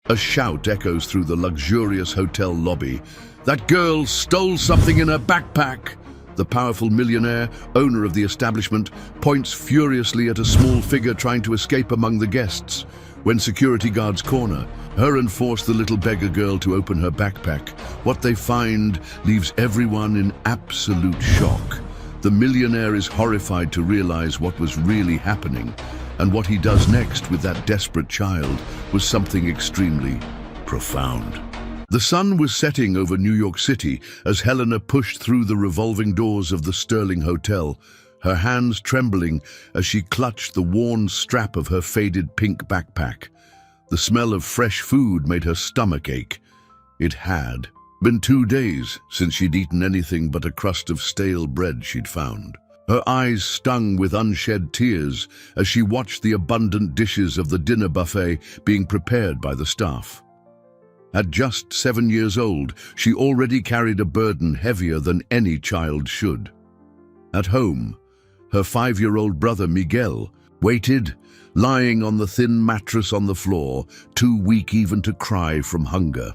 A shout echoes through the luxurious hotel lobby. "That girl stole something in her backpack!" The powerful millionaire, owner of the establishment, points furiously at a small figure trying to escape among the guests. When security guards corner her and force the little beggar girl to open her backpack, what they find leaves everyone in absolute shock. The millionaire is horrified to realize what was really happening, and what he does next with that desperate child was something extremely profound. The sun was setting over New York City as Helena pushed through the revolving doors of the Sterling Hotel, her hands trembling as she clutched the worn strap of her faded pink backpack. The smell of fresh food made her stomach ache. It had been 2 days since she'd eaten anything but a crust of stale bread she'd found. Her eyes stung with unshed tears as she watched the abundant dishes of the dinner buffet being prepared by the staff. At just 7 years old, she already carried a burden heavier than any child should. At home, her 5-year-old brother Miguel waited, lying on the thin mattress on the floor, too weak even to cry from hunger.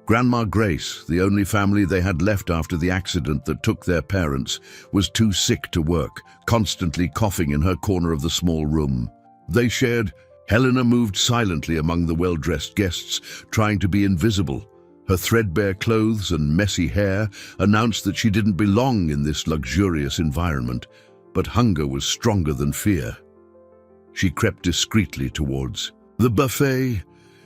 Grandma Grace, the only family they had left after the accident that took their parents, was too sick to work, constantly coughing in her corner of the small room. They shared. Helena moved silently among the well-dressed guests, trying to be invisible. Her threadbare clothes and messy hair announced that she didn't belong in this luxurious environment, but hunger was stronger than fear. She crept discreetly towards the buffet,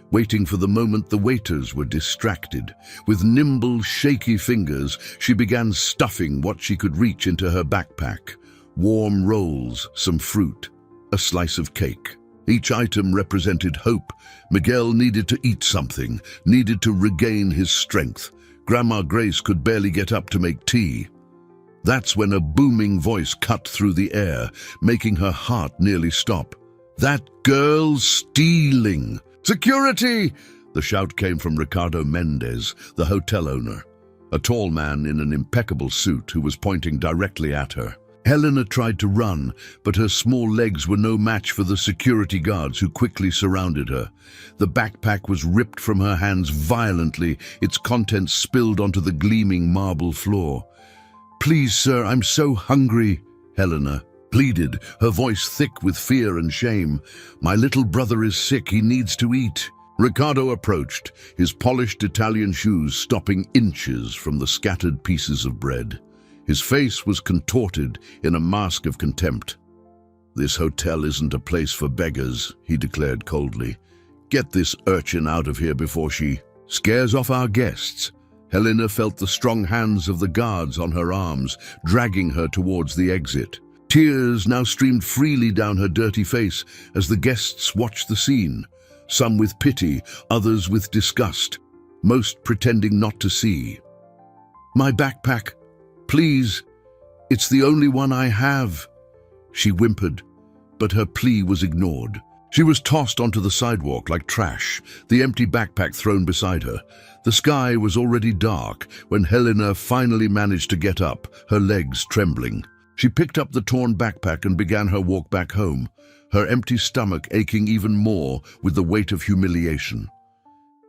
waiting for the moment the waiters were distracted. With nimble, shaky fingers, she began stuffing what she could reach into her backpack. Warm rolls, some fruit, a slice of cake. Each item represented hope. Miguel needed to eat something, needed to regain his strength. Grandma Grace could barely get up to make tea. That's when a booming voice cut through the air, making her heart nearly stop. "That girl's stealing!" "Security!" The shout came from Ricardo Mendez, the hotel owner, a tall man in an impeccable suit who was pointing directly at her. Helena tried to run, but her small legs were no match for the security guards who quickly surrounded her. The backpack was ripped from her hands violently, its contents spilled onto the gleaming marble floor. "Please, sir, I'm so hungry," Helena pleaded, her voice thick with fear and shame. "My little brother is sick, he needs to eat." Ricardo approached, his polished Italian shoes stopping inches from the scattered pieces of bread. His face was contorted in a mask of contempt. "This hotel isn't a place for beggars," he declared coldly. "Get this urchin out of here before she scares off our guests." Helena felt the strong hands of the guards on her arms, dragging her towards the exit. Tears now streamed freely down her dirty face as the guests watched the scene, some with pity, others with disgust, most pretending not to see. "My backpack, please, it's the only one I have," she whimpered, but her plea was ignored. She was tossed onto the sidewalk like trash, the empty backpack thrown beside her. The sky was already dark when Helena finally managed to get up, her legs trembling. She picked up the torn backpack and began her walk back home, her empty stomach aching even more with the weight of humiliation.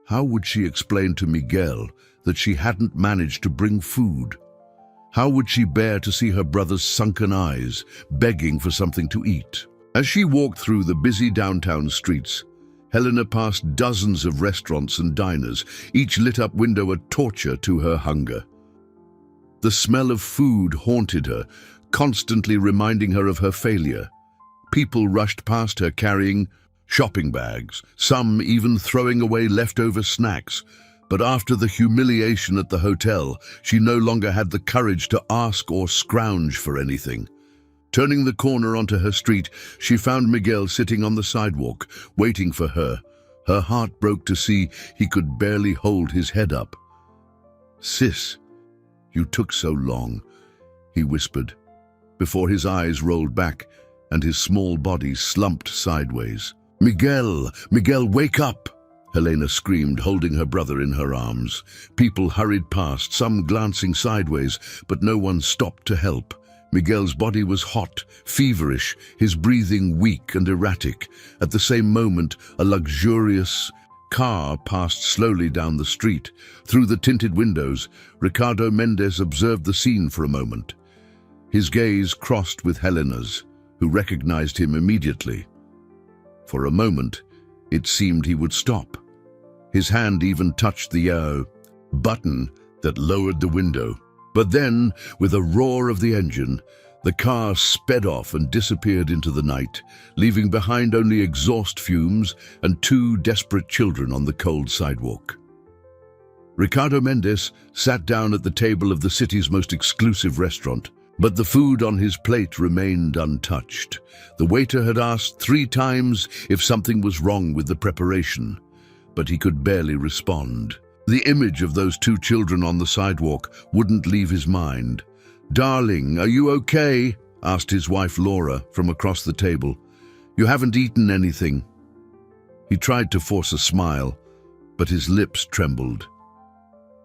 How would she explain to Miguel that she hadn't managed to bring food? How would she bear to see her brother's sunken eyes, begging for something to eat? As she walked through the busy downtown streets, Helena passed dozens of restaurants and diners, each lit-up window a torture to her hunger. The smell of food haunted her, constantly reminding her of her failure. People rushed past her carrying shopping bags, some even throwing away leftover snacks. But after the humiliation at the hotel, she no longer had the courage to ask or scrounge for anything. Turning the corner onto her street, she found Miguel sitting on the sidewalk, waiting for her. Her heart broke to see he could barely hold his head up. "Sis, you took so long," he whispered, before his eyes rolled back and his small body slumped sideways. Miguel, wake up!" Helena screamed, holding her brother in her arms. People hurried past, some glancing sideways, but no one stopped to help. Miguel's body was hot, feverish, his breathing weak and erratic. At the same moment, a luxurious car passed slowly down the street. Through the tinted windows, Ricardo Mendes observed the scene for a moment. His gaze crossed with Helena's, who recognized him immediately. For a moment, it seemed he would stop. His hand even touched the button that lowered the window. But then, with a roar of the engine, the car sped off and disappeared into the night, leaving behind only exhaust fumes and two desperate children on the cold sidewalk. Ricardo Mendes sat down at the table of the city's most exclusive restaurant, but the food on his plate remained untouched. The waiter had asked 3 times if something was wrong with the preparation, but he could barely respond. The image of those 2 children on the sidewalk wouldn't leave his mind. "Darling, are you okay?" asked his wife Laura from across the table. "You haven't eaten anything." He tried to force a smile, but his lips trembled.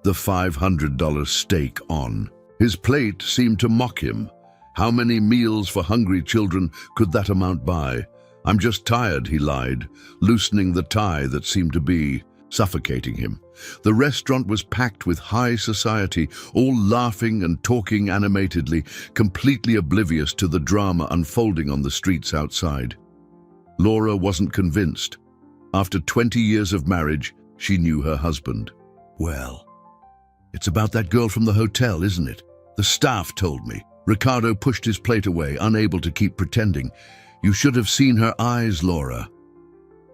The $500 steak on. His plate seemed to mock him. How many meals for hungry children could that amount by? "I'm just tired," he lied, loosening the tie that seemed to be suffocating him. The restaurant was packed with high society, all laughing and talking animatedly, completely oblivious to the drama unfolding on the streets outside. Laura wasn't convinced. After 20 years of marriage, she knew her husband. "Well, it's about that girl from the hotel, isn't it? The staff told me." Ricardo pushed his plate away, unable to keep pretending. "You should have seen her eyes, Laura.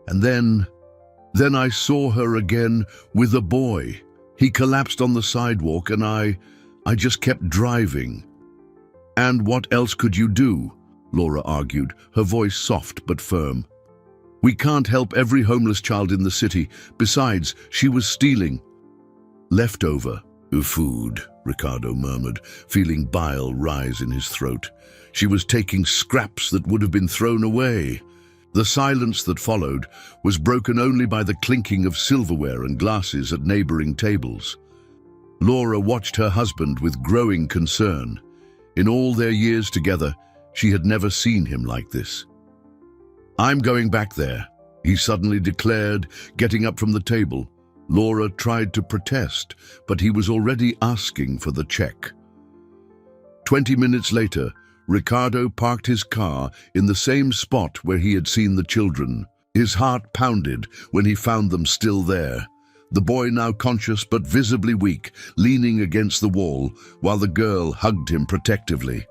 And then I saw her again with a boy. He collapsed on the sidewalk and I just kept driving." "And what else could you do?" Laura argued, her voice soft but firm. "We can't help every homeless child in the city. Besides, she was stealing." "Leftover food," Ricardo murmured, feeling bile rise in his throat. "She was taking scraps that would have been thrown away." The silence that followed was broken only by the clinking of silverware and glasses at neighboring tables. Laura watched her husband with growing concern. In all their years together, she had never seen him like this. "I'm going back there," he suddenly declared, getting up from the table. Laura tried to protest, but he was already asking for the check. 20 minutes later, Ricardo parked his car in the same spot where he had seen the children. His heart pounded when he found them still there. The boy, now conscious but visibly weak, leaning against the wall, while the girl hugged him protectively.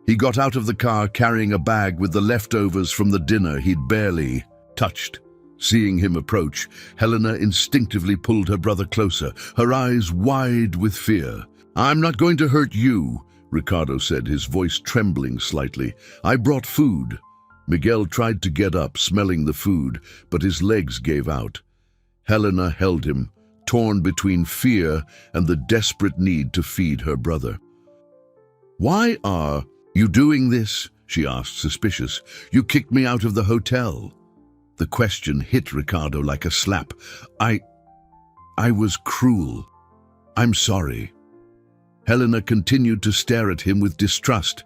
He got out of the car carrying a bag with the leftovers from the dinner he'd barely touched. Seeing him approach, Helena instinctively pulled her brother closer, her eyes wide with fear. "I'm not going to hurt you," Ricardo said, his voice trembling slightly. "I brought food." Miguel tried to get up, smelling the food, but his legs gave out. Helena held him, torn between fear and the desperate need to feed her brother. "Why are you doing this?" she asked, suspicious. "You kicked me out of the hotel." The question hit Ricardo like a slap. I was cruel. I'm sorry." Helena continued to stare at him with distrust,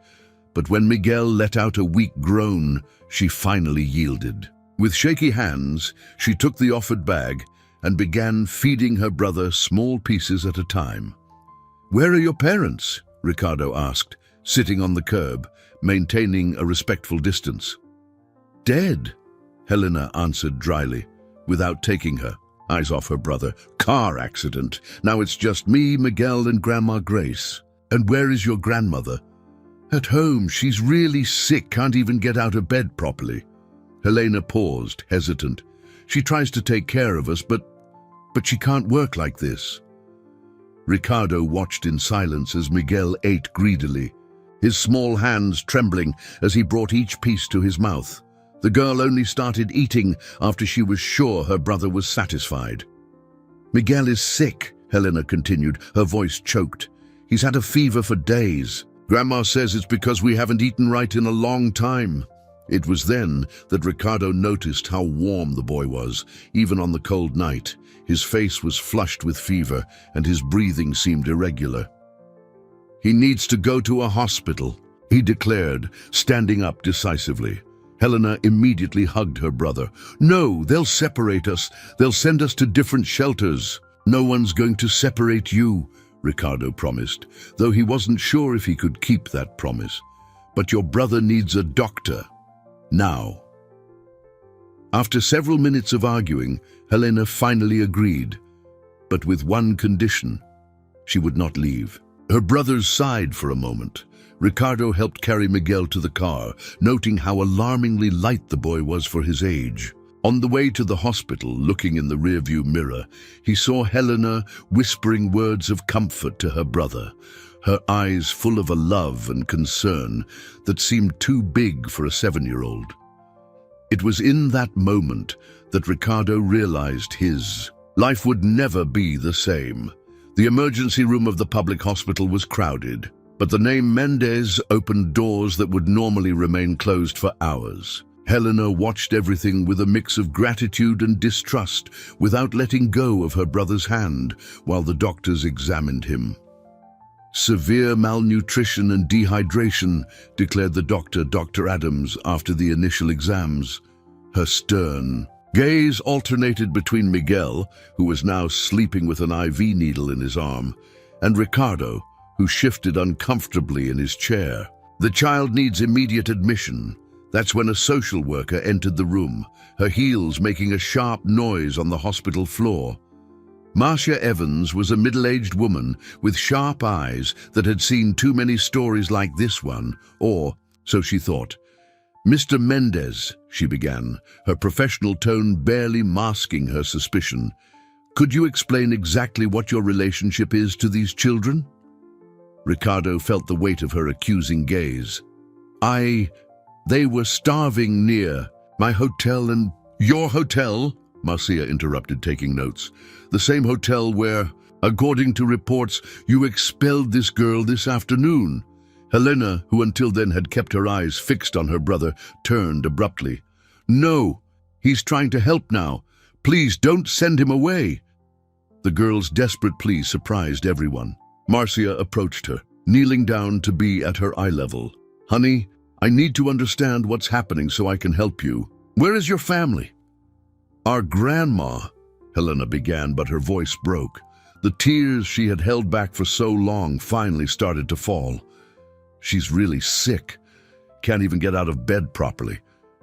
but when Miguel let out a weak groan, she finally yielded. With shaky hands, she took the offered bag and began feeding her brother small pieces at a time. "Where are your parents?" Ricardo asked, sitting on the curb, maintaining a respectful distance. "Dead," Helena answered dryly, without taking her eyes off her brother. "Car accident. Now it's just me, Miguel, and Grandma Grace." "And where is your grandmother?" "At home. She's really sick, can't even get out of bed properly." Helena paused, hesitant. "She tries to take care of us, but she can't work like this." Ricardo watched in silence as Miguel ate greedily, his small hands trembling as he brought each piece to his mouth. The girl only started eating after she was sure her brother was satisfied. "Miguel is sick," Helena continued, her voice choked. "He's had a fever for days. Grandma says it's because we haven't eaten right in a long time." It was then that Ricardo noticed how warm the boy was, even on the cold night. His face was flushed with fever, and his breathing seemed irregular. "He needs to go to a hospital," he declared, standing up decisively. Helena immediately hugged her brother. "No, they'll separate us. They'll send us to different shelters." "No one's going to separate you," Ricardo promised, though he wasn't sure if he could keep that promise. "But your brother needs a doctor. Now." After several minutes of arguing, Helena finally agreed, but with one condition: she would not leave. Her brothers sighed for a moment. Ricardo helped carry Miguel to the car, noting how alarmingly light the boy was for his age. On the way to the hospital, looking in the rearview mirror, he saw Helena whispering words of comfort to her brother, her eyes full of a love and concern that seemed too big for a 7-year-old. It was in that moment that Ricardo realized his life would never be the same. The emergency room of the public hospital was crowded, but the name Mendez opened doors that would normally remain closed for hours. Helena watched everything with a mix of gratitude and distrust, without letting go of her brother's hand while the doctors examined him. "Severe malnutrition and dehydration," declared the doctor, Dr. Adams, after the initial exams. Her stern gaze alternated between Miguel, who was now sleeping with an IV needle in his arm, and Ricardo, who shifted uncomfortably in his chair. "The child needs immediate admission." That's when a social worker entered the room, her heels making a sharp noise on the hospital floor. Marcia Evans was a middle-aged woman with sharp eyes that had seen too many stories like this one, or so she thought. "Mr. Mendez," she began, her professional tone barely masking her suspicion, "could you explain exactly what your relationship is to these children?" Ricardo felt the weight of her accusing gaze. They were starving near my hotel." "And your hotel?" Marcia interrupted, taking notes. "The same hotel where, according to reports, you expelled this girl this afternoon." Helena, who until then had kept her eyes fixed on her brother, turned abruptly. "No, he's trying to help now. Please don't send him away." The girl's desperate plea surprised everyone. Marcia approached her, kneeling down to be at her eye level. "Honey, I need to understand what's happening so I can help you. Where is your family?" "Our grandma," Helena began, but her voice broke. The tears she had held back for so long finally started to fall. "She's really sick. Can't even get out of bed properly.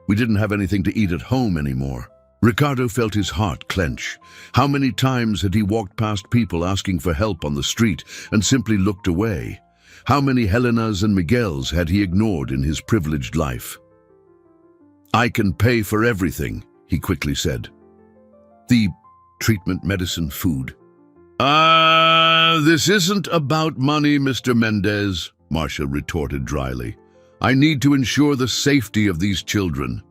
We didn't have anything to eat at home anymore." Ricardo felt his heart clench. How many times had he walked past people asking for help on the street and simply looked away? How many Helenas and Miguels had he ignored in his privileged life? "I can pay for everything," he quickly said. "The treatment, medicine, food." This isn't about money, Mr. Mendez," Marcia retorted dryly. "I need to ensure the safety of these children.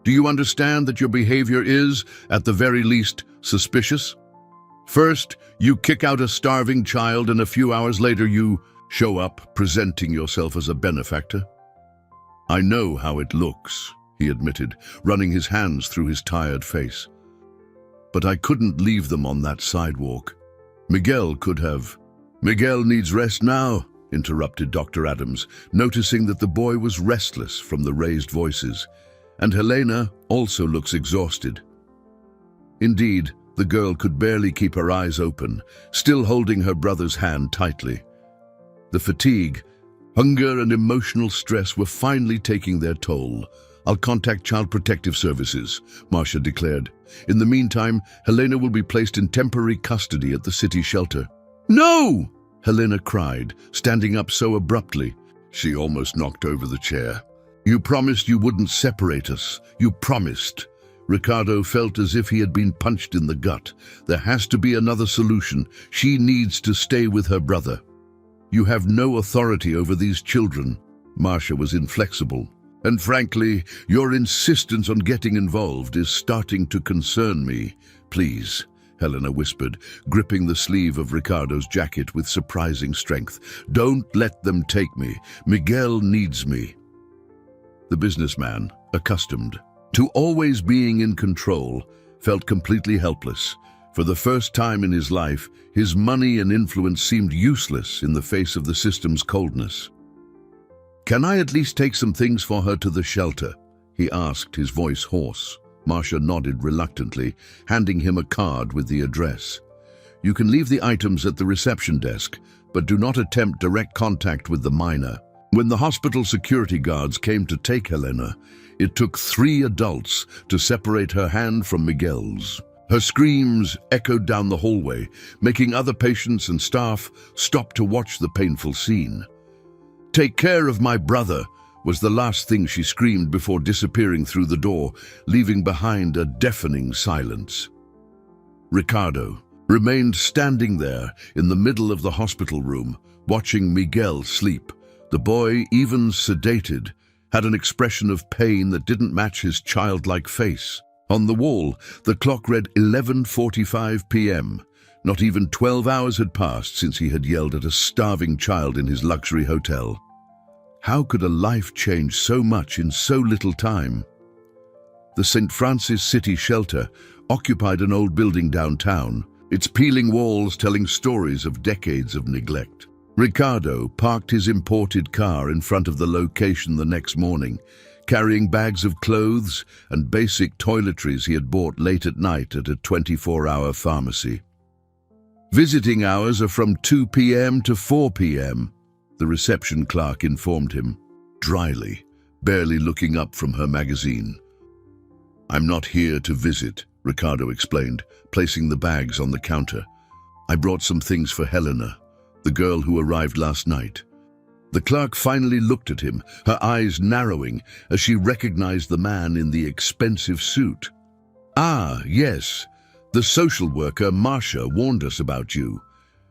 Do you understand that your behavior is, at the very least, suspicious? First, you kick out a starving child, and a few hours later you show up presenting yourself as a benefactor." "I know how it looks," he admitted, running his hands through his tired face. "But I couldn't leave them on that sidewalk. Miguel could have." "Miguel needs rest now," interrupted Dr. Adams, noticing that the boy was restless from the raised voices. "And Helena also looks exhausted." Indeed, the girl could barely keep her eyes open, still holding her brother's hand tightly. The fatigue, hunger, and emotional stress were finally taking their toll. "I'll contact Child Protective Services," Marcia declared. "In the meantime, Helena will be placed in temporary custody at the city shelter." "No!" Helena cried, standing up so abruptly, she almost knocked over the chair. "You promised you wouldn't separate us. You promised." Ricardo felt as if he had been punched in the gut. There has to be another solution. She needs to stay with her brother. "You have no authority over these children." Marcia was inflexible. "And frankly, your insistence on getting involved is starting to concern me. Please," Helena whispered, gripping the sleeve of Ricardo's jacket with surprising strength. "Don't let them take me. Miguel needs me." The businessman, accustomed to always being in control, felt completely helpless. For the first time in his life, his money and influence seemed useless in the face of the system's coldness. "Can I at least take some things for her to the shelter?" he asked, his voice hoarse. Marcia nodded reluctantly, handing him a card with the address. You can leave the items at the reception desk, but do not attempt direct contact with the minor. When the hospital security guards came to take Helena, it took 3 adults to separate her hand from Miguel's. Her screams echoed down the hallway, making other patients and staff stop to watch the painful scene. "Take care of my brother," was the last thing she screamed before disappearing through the door, leaving behind a deafening silence. Ricardo remained standing there in the middle of the hospital room, watching Miguel sleep. The boy, even sedated, had an expression of pain that didn't match his childlike face. On the wall, the clock read 11:45 p.m. Not even 12 hours had passed since he had yelled at a starving child in his luxury hotel. How could a life change so much in so little time? The St. Francis City Shelter occupied an old building downtown, its peeling walls telling stories of decades of neglect. Ricardo parked his imported car in front of the location the next morning, carrying bags of clothes and basic toiletries he had bought late at night at a 24-hour pharmacy. Visiting hours are from 2 p.m. to 4 p.m., the reception clerk informed him, dryly, barely looking up from her magazine. "I'm not here to visit," Ricardo explained, placing the bags on the counter. "I brought some things for Helena, the girl who arrived last night." The clerk finally looked at him, her eyes narrowing as she recognized the man in the expensive suit. "Ah, yes. The social worker, Marcia, warned us about you.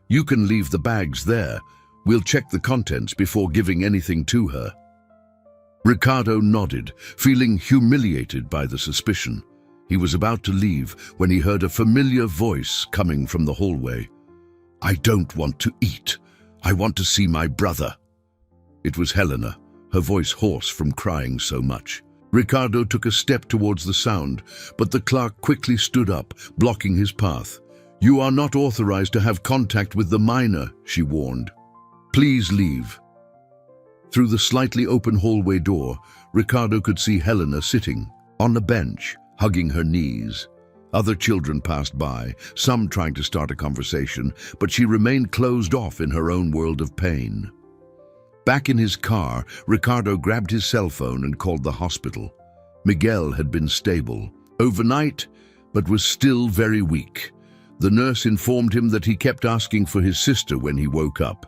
You can leave the bags there. We'll check the contents before giving anything to her." Ricardo nodded, feeling humiliated by the suspicion. He was about to leave when he heard a familiar voice coming from the hallway. "I don't want to eat. I want to see my brother." It was Helena, her voice hoarse from crying so much. Ricardo took a step towards the sound, but the clerk quickly stood up, blocking his path. "You are not authorized to have contact with the minor," she warned. "Please leave." Through the slightly open hallway door, Ricardo could see Helena sitting on a bench, hugging her knees. Other children passed by, some trying to start a conversation, but she remained closed off in her own world of pain. Back in his car, Ricardo grabbed his cell phone and called the hospital. Miguel had been stable overnight, but was still very weak. The nurse informed him that he kept asking for his sister when he woke up.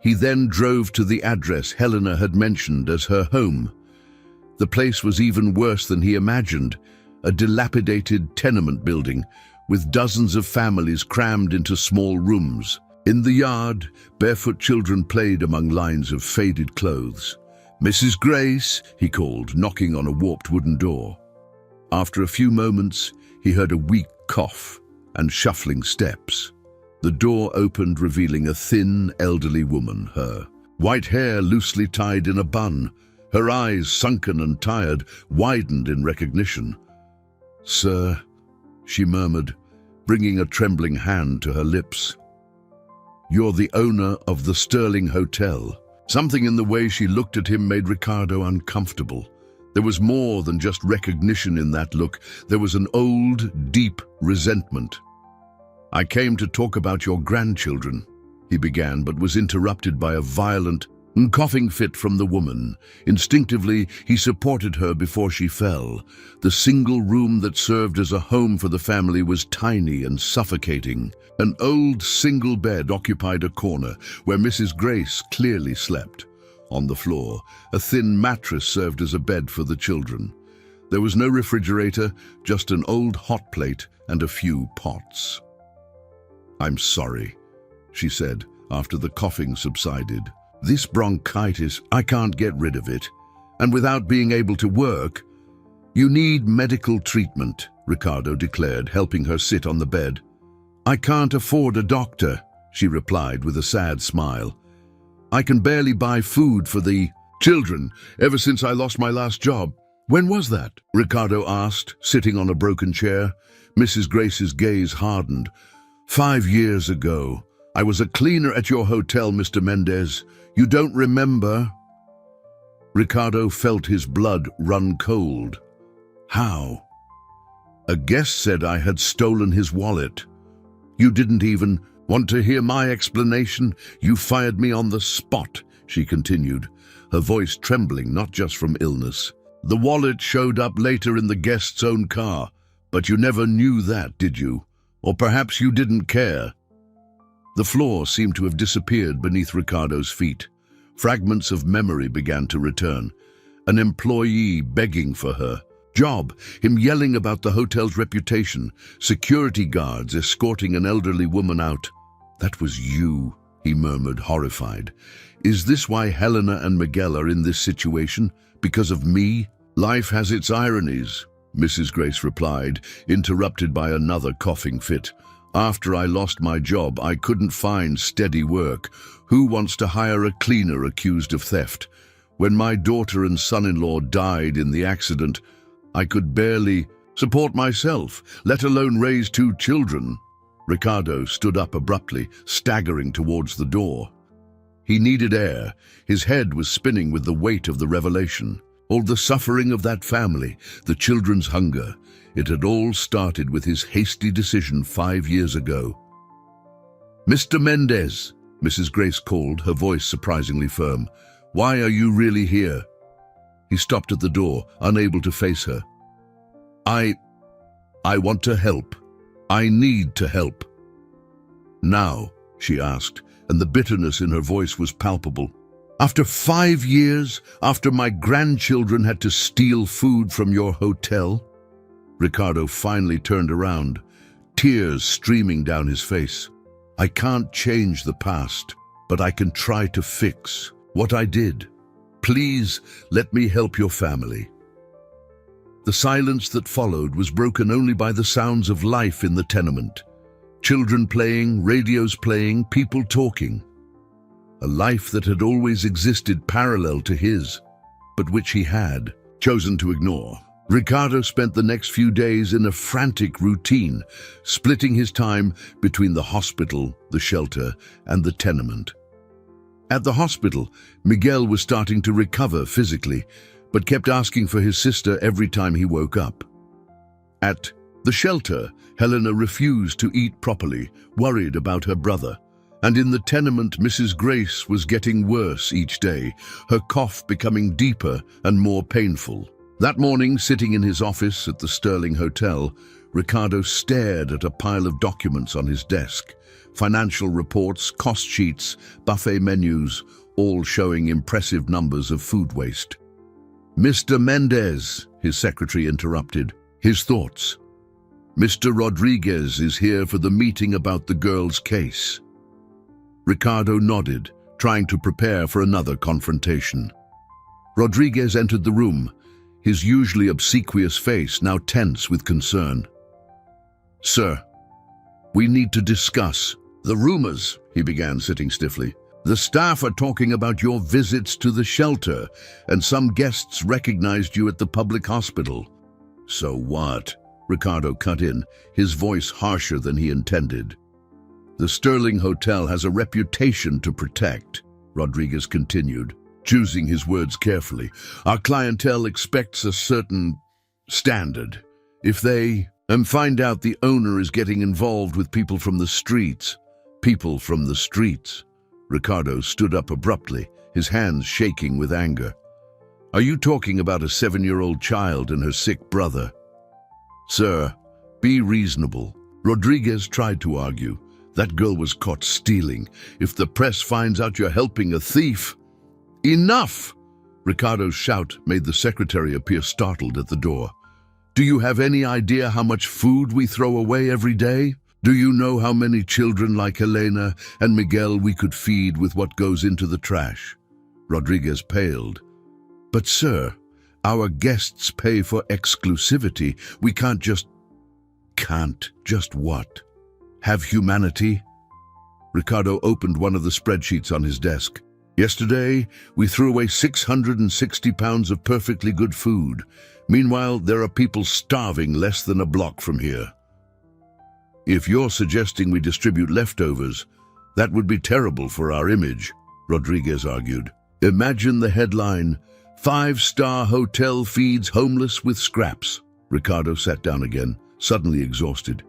He then drove to the address Helena had mentioned as her home. The place was even worse than he imagined, a dilapidated tenement building with dozens of families crammed into small rooms. In the yard, barefoot children played among lines of faded clothes. "Mrs. Grace," he called, knocking on a warped wooden door. After a few moments, he heard a weak cough and shuffling steps. The door opened, revealing a thin, elderly woman, her white hair loosely tied in a bun, her eyes sunken and tired, widened in recognition. "Sir," she murmured, bringing a trembling hand to her lips. "You're the owner of the Sterling Hotel." Something in the way she looked at him made Ricardo uncomfortable. There was more than just recognition in that look. There was an old, deep resentment. "I came to talk about your grandchildren," he began, but was interrupted by a violent coughing fit from the woman. Instinctively, he supported her before she fell. The single room that served as a home for the family was tiny and suffocating. An old single bed occupied a corner where Mrs. Grace clearly slept. On the floor, a thin mattress served as a bed for the children. There was no refrigerator, just an old hot plate and a few pots. "I'm sorry," she said after the coughing subsided. "This bronchitis, I can't get rid of it. And without being able to work, you need medical treatment," Ricardo declared, helping her sit on the bed. "I can't afford a doctor," she replied with a sad smile. "I can barely buy food for the children ever since I lost my last job." "When was that?" Ricardo asked, sitting on a broken chair. Mrs. Grace's gaze hardened. 5 years ago. I was a cleaner at your hotel, Mr. Mendez. You don't remember?" Ricardo felt his blood run cold. How? A guest said I had stolen his wallet. You didn't even want to hear my explanation. You fired me on the spot, she continued, her voice trembling not just from illness. The wallet showed up later in the guest's own car, but you never knew that, did you? Or perhaps you didn't care. The floor seemed to have disappeared beneath Ricardo's feet. Fragments of memory began to return. An employee begging for her job, him yelling about the hotel's reputation, security guards escorting an elderly woman out. That was you, he murmured, horrified. Is this why Helena and Miguel are in this situation? Because of me? Life has its ironies, Mrs. Grace replied, interrupted by another coughing fit. After I lost my job, I couldn't find steady work. Who wants to hire a cleaner accused of theft? When my daughter and son-in-law died in the accident, I could barely support myself, let alone raise 2 children. Ricardo stood up abruptly, staggering towards the door. He needed air. His head was spinning with the weight of the revelation. All the suffering of that family, the children's hunger. It had all started with his hasty decision 5 years ago. Mr. Mendez, Mrs. Grace called, her voice surprisingly firm. Why are you really here? He stopped at the door, unable to face her. I want to help. I need to help. Now, she asked, and the bitterness in her voice was palpable. After 5 years, after my grandchildren had to steal food from your hotel? Ricardo finally turned around, tears streaming down his face. I can't change the past, but I can try to fix what I did. Please let me help your family. The silence that followed was broken only by the sounds of life in the tenement. Children playing, radios playing, people talking. A life that had always existed parallel to his, but which he had chosen to ignore. Ricardo spent the next few days in a frantic routine, splitting his time between the hospital, the shelter, and the tenement. At the hospital, Miguel was starting to recover physically, but kept asking for his sister every time he woke up. At the shelter, Helena refused to eat properly, worried about her brother. And in the tenement, Mrs. Grace was getting worse each day, her cough becoming deeper and more painful. That morning, sitting in his office at the Sterling Hotel, Ricardo stared at a pile of documents on his desk. Financial reports, cost sheets, buffet menus, all showing impressive numbers of food waste. Mr. Mendez, his secretary interrupted. His thoughts. Mr. Rodriguez is here for the meeting about the girl's case. Ricardo nodded, trying to prepare for another confrontation. Rodriguez entered the room, his usually obsequious face now tense with concern. Sir, we need to discuss the rumors, he began, sitting stiffly. The staff are talking about your visits to the shelter, and some guests recognized you at the public hospital. So what? Ricardo cut in, his voice harsher than he intended. The Sterling Hotel has a reputation to protect, Rodriguez continued, choosing his words carefully. Our clientele expects a certain standard. If they find out the owner is getting involved with people from the streets. Ricardo stood up abruptly, his hands shaking with anger. Are you talking about a 7-year-old child and her sick brother? Sir, be reasonable. Rodriguez tried to argue. That girl was caught stealing. If the press finds out you're helping a thief... Enough! Ricardo's shout made the secretary appear startled at the door. Do you have any idea how much food we throw away every day? Do you know how many children like Helena and Miguel we could feed with what goes into the trash? Rodriguez paled. But sir, our guests pay for exclusivity. We can't just what? Have humanity? Ricardo opened one of the spreadsheets on his desk. Yesterday, we threw away 660 pounds of perfectly good food. Meanwhile, there are people starving less than a block from here. If you're suggesting we distribute leftovers, that would be terrible for our image, Rodriguez argued. Imagine the headline, Five-star hotel feeds homeless with scraps. Ricardo sat down again, suddenly exhausted.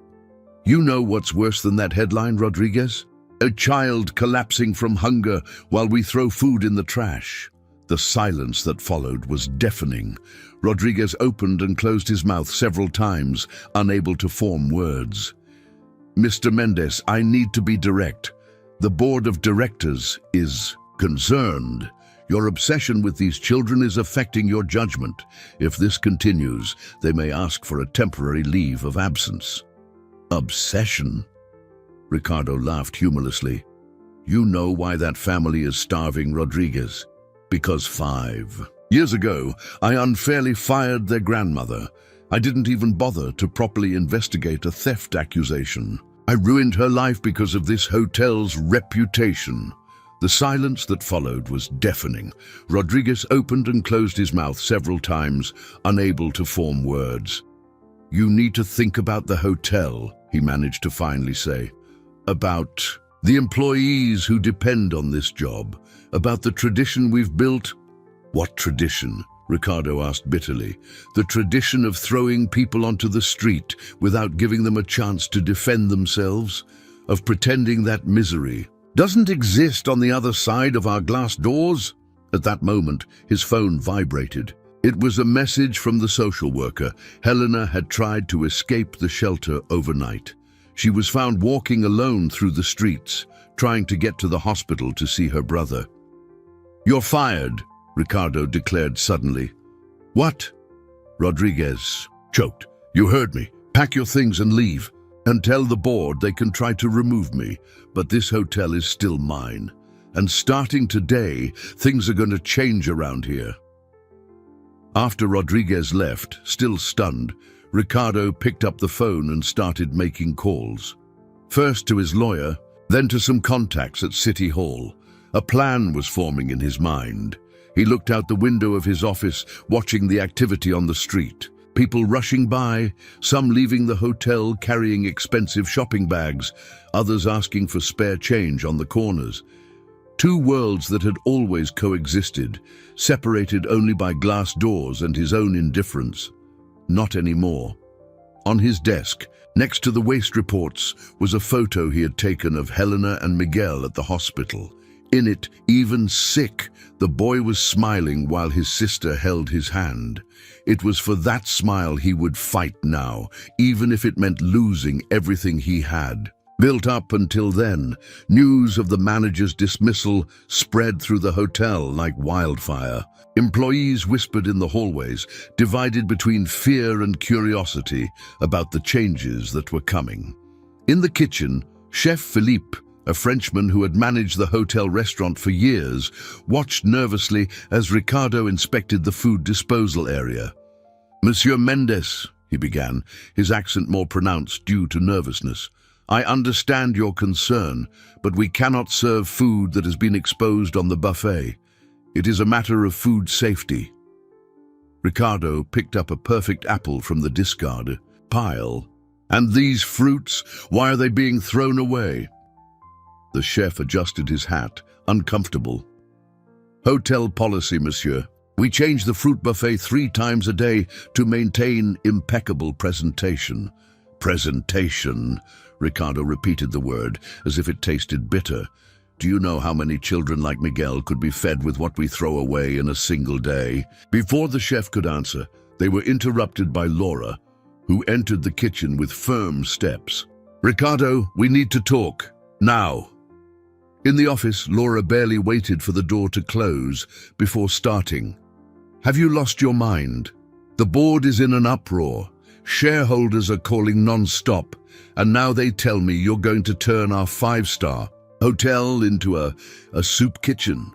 You know what's worse than that headline, Rodriguez? A child collapsing from hunger while we throw food in the trash. The silence that followed was deafening. Rodriguez opened and closed his mouth several times, unable to form words. Mr. Mendes, I need to be direct. The board of directors is concerned. Your obsession with these children is affecting your judgment. If this continues, they may ask for a temporary leave of absence. Obsession? Ricardo laughed humorlessly. You know why that family is starving, Rodriguez. Because 5 years ago, I unfairly fired their grandmother. I didn't even bother to properly investigate a theft accusation. I ruined her life because of this hotel's reputation. The silence that followed was deafening. Rodriguez opened and closed his mouth several times, unable to form words. You need to think about the hotel, he managed to finally say. About the employees who depend on this job. About the tradition we've built. What tradition? Ricardo asked bitterly. The tradition of throwing people onto the street without giving them a chance to defend themselves. Of pretending that misery doesn't exist on the other side of our glass doors? At that moment, his phone vibrated. It was a message from the social worker. Helena had tried to escape the shelter overnight. She was found walking alone through the streets, trying to get to the hospital to see her brother. You're fired, Ricardo declared suddenly. What? Rodriguez choked. You heard me. Pack your things and leave. And tell the board they can try to remove me, but this hotel is still mine. And starting today, things are going to change around here. After Rodriguez left, still stunned, Ricardo picked up the phone and started making calls. First to his lawyer, then to some contacts at City Hall. A plan was forming in his mind. He looked out the window of his office, watching the activity on the street. People rushing by, some leaving the hotel carrying expensive shopping bags, others asking for spare change on the corners. Two worlds that had always coexisted, separated only by glass doors and his own indifference. Not anymore. On his desk, next to the waste reports, was a photo he had taken of Helena and Miguel at the hospital. In it, even sick, the boy was smiling while his sister held his hand. It was for that smile he would fight now, even if it meant losing everything he had. Built up until then, news of the manager's dismissal spread through the hotel like wildfire. Employees whispered in the hallways, divided between fear and curiosity about the changes that were coming. In the kitchen, Chef Philippe, a Frenchman who had managed the hotel restaurant for years, watched nervously as Ricardo inspected the food disposal area. Monsieur Mendes, he began, his accent more pronounced due to nervousness. I understand your concern, but we cannot serve food that has been exposed on the buffet. It is a matter of food safety. Ricardo picked up a perfect apple from the discard pile. And these fruits, why are they being thrown away? The chef adjusted his hat, uncomfortable. Hotel policy, monsieur. We change the fruit buffet 3 times a day to maintain impeccable presentation. Presentation, Ricardo repeated the word as if it tasted bitter. Do you know how many children like Miguel could be fed with what we throw away in a single day? Before the chef could answer, they were interrupted by Laura, who entered the kitchen with firm steps. Ricardo, we need to talk. Now. In the office, Laura barely waited for the door to close before starting. Have you lost your mind? The board is in an uproar. Shareholders are calling non-stop, and now they tell me you're going to turn our 5-star hotel into a soup kitchen.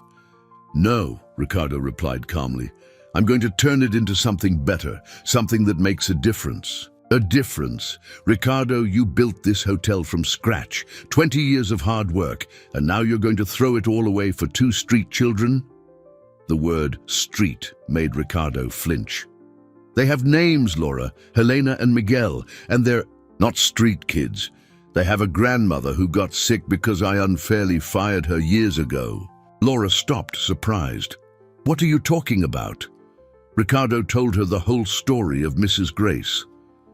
No, Ricardo replied calmly. I'm going to turn it into something better, something that makes a difference. A difference. Ricardo, you built this hotel from scratch, 20 years of hard work, and now you're going to throw it all away for 2 street children? The word street made Ricardo flinch. They have names, Laura, Helena and Miguel, and they're not street kids. They have a grandmother who got sick because I unfairly fired her years ago. Laura stopped, surprised. What are you talking about? Ricardo told her the whole story of Mrs. Grace.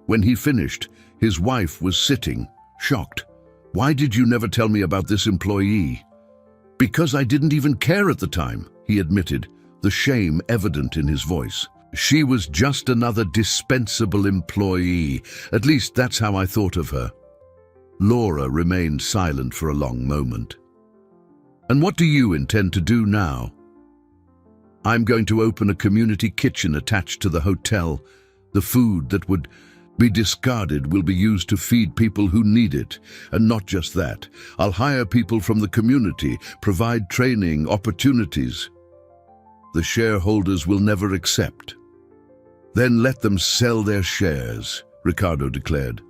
When he finished, his wife was sitting, shocked. Why did you never tell me about this employee? Because I didn't even care at the time, he admitted, the shame evident in his voice. She was just another dispensable employee. At least that's how I thought of her. Laura remained silent for a long moment. And what do you intend to do now? I'm going to open a community kitchen attached to the hotel. The food that would be discarded will be used to feed people who need it. And not just that. I'll hire people from the community, provide training, opportunities. The shareholders will never accept. Then let them sell their shares, Ricardo declared.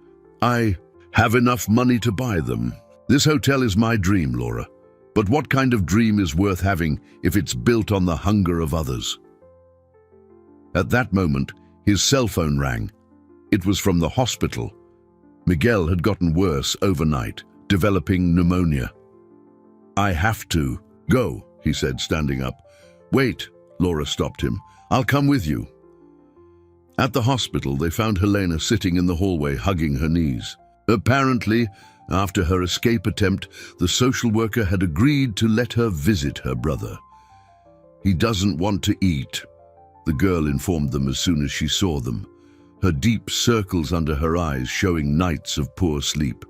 I have enough money to buy them. This hotel is my dream, Laura. But what kind of dream is worth having if it's built on the hunger of others? At that moment, his cell phone rang. It was from the hospital. Miguel had gotten worse overnight, developing pneumonia. I have to go, he said, standing up. Wait, Laura stopped him. I'll come with you. At the hospital, they found Helena sitting in the hallway, hugging her knees. Apparently, after her escape attempt, the social worker had agreed to let her visit her brother. He doesn't want to eat, the girl informed them as soon as she saw them, her deep circles under her eyes showing nights of poor sleep.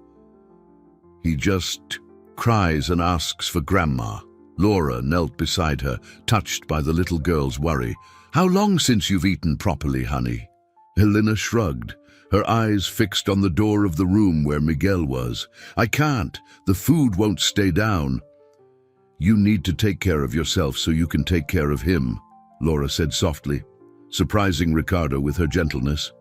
He just cries and asks for Grandma. Laura knelt beside her, touched by the little girl's worry. How long since you've eaten properly, honey? Helena shrugged, her eyes fixed on the door of the room where Miguel was. I can't. The food won't stay down. You need to take care of yourself so you can take care of him, Laura said softly, surprising Ricardo with her gentleness.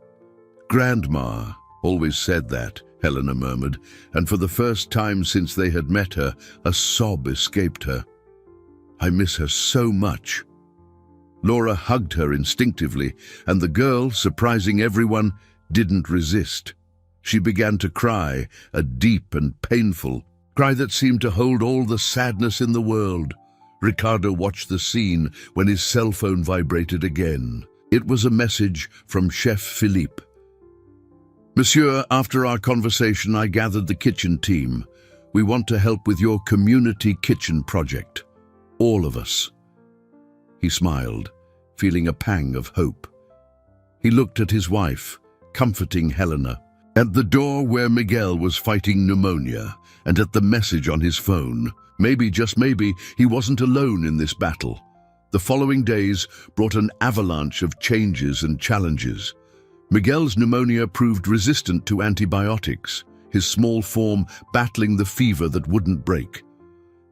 Grandma always said that, Helena murmured, and for the first time since they had met her, a sob escaped her. I miss her so much. Laura hugged her instinctively, and the girl, surprising everyone, didn't resist. She began to cry, a deep and painful cry that seemed to hold all the sadness in the world. Ricardo watched the scene when his cell phone vibrated again. It was a message from Chef Philippe. Monsieur, after our conversation, I gathered the kitchen team. We want to help with your community kitchen project. All of us. He smiled, feeling a pang of hope. He looked at his wife, comforting Helena, at the door where Miguel was fighting pneumonia, and at the message on his phone. Maybe, just maybe, he wasn't alone in this battle. The following days brought an avalanche of changes and challenges. Miguel's pneumonia proved resistant to antibiotics, his small form battling the fever that wouldn't break.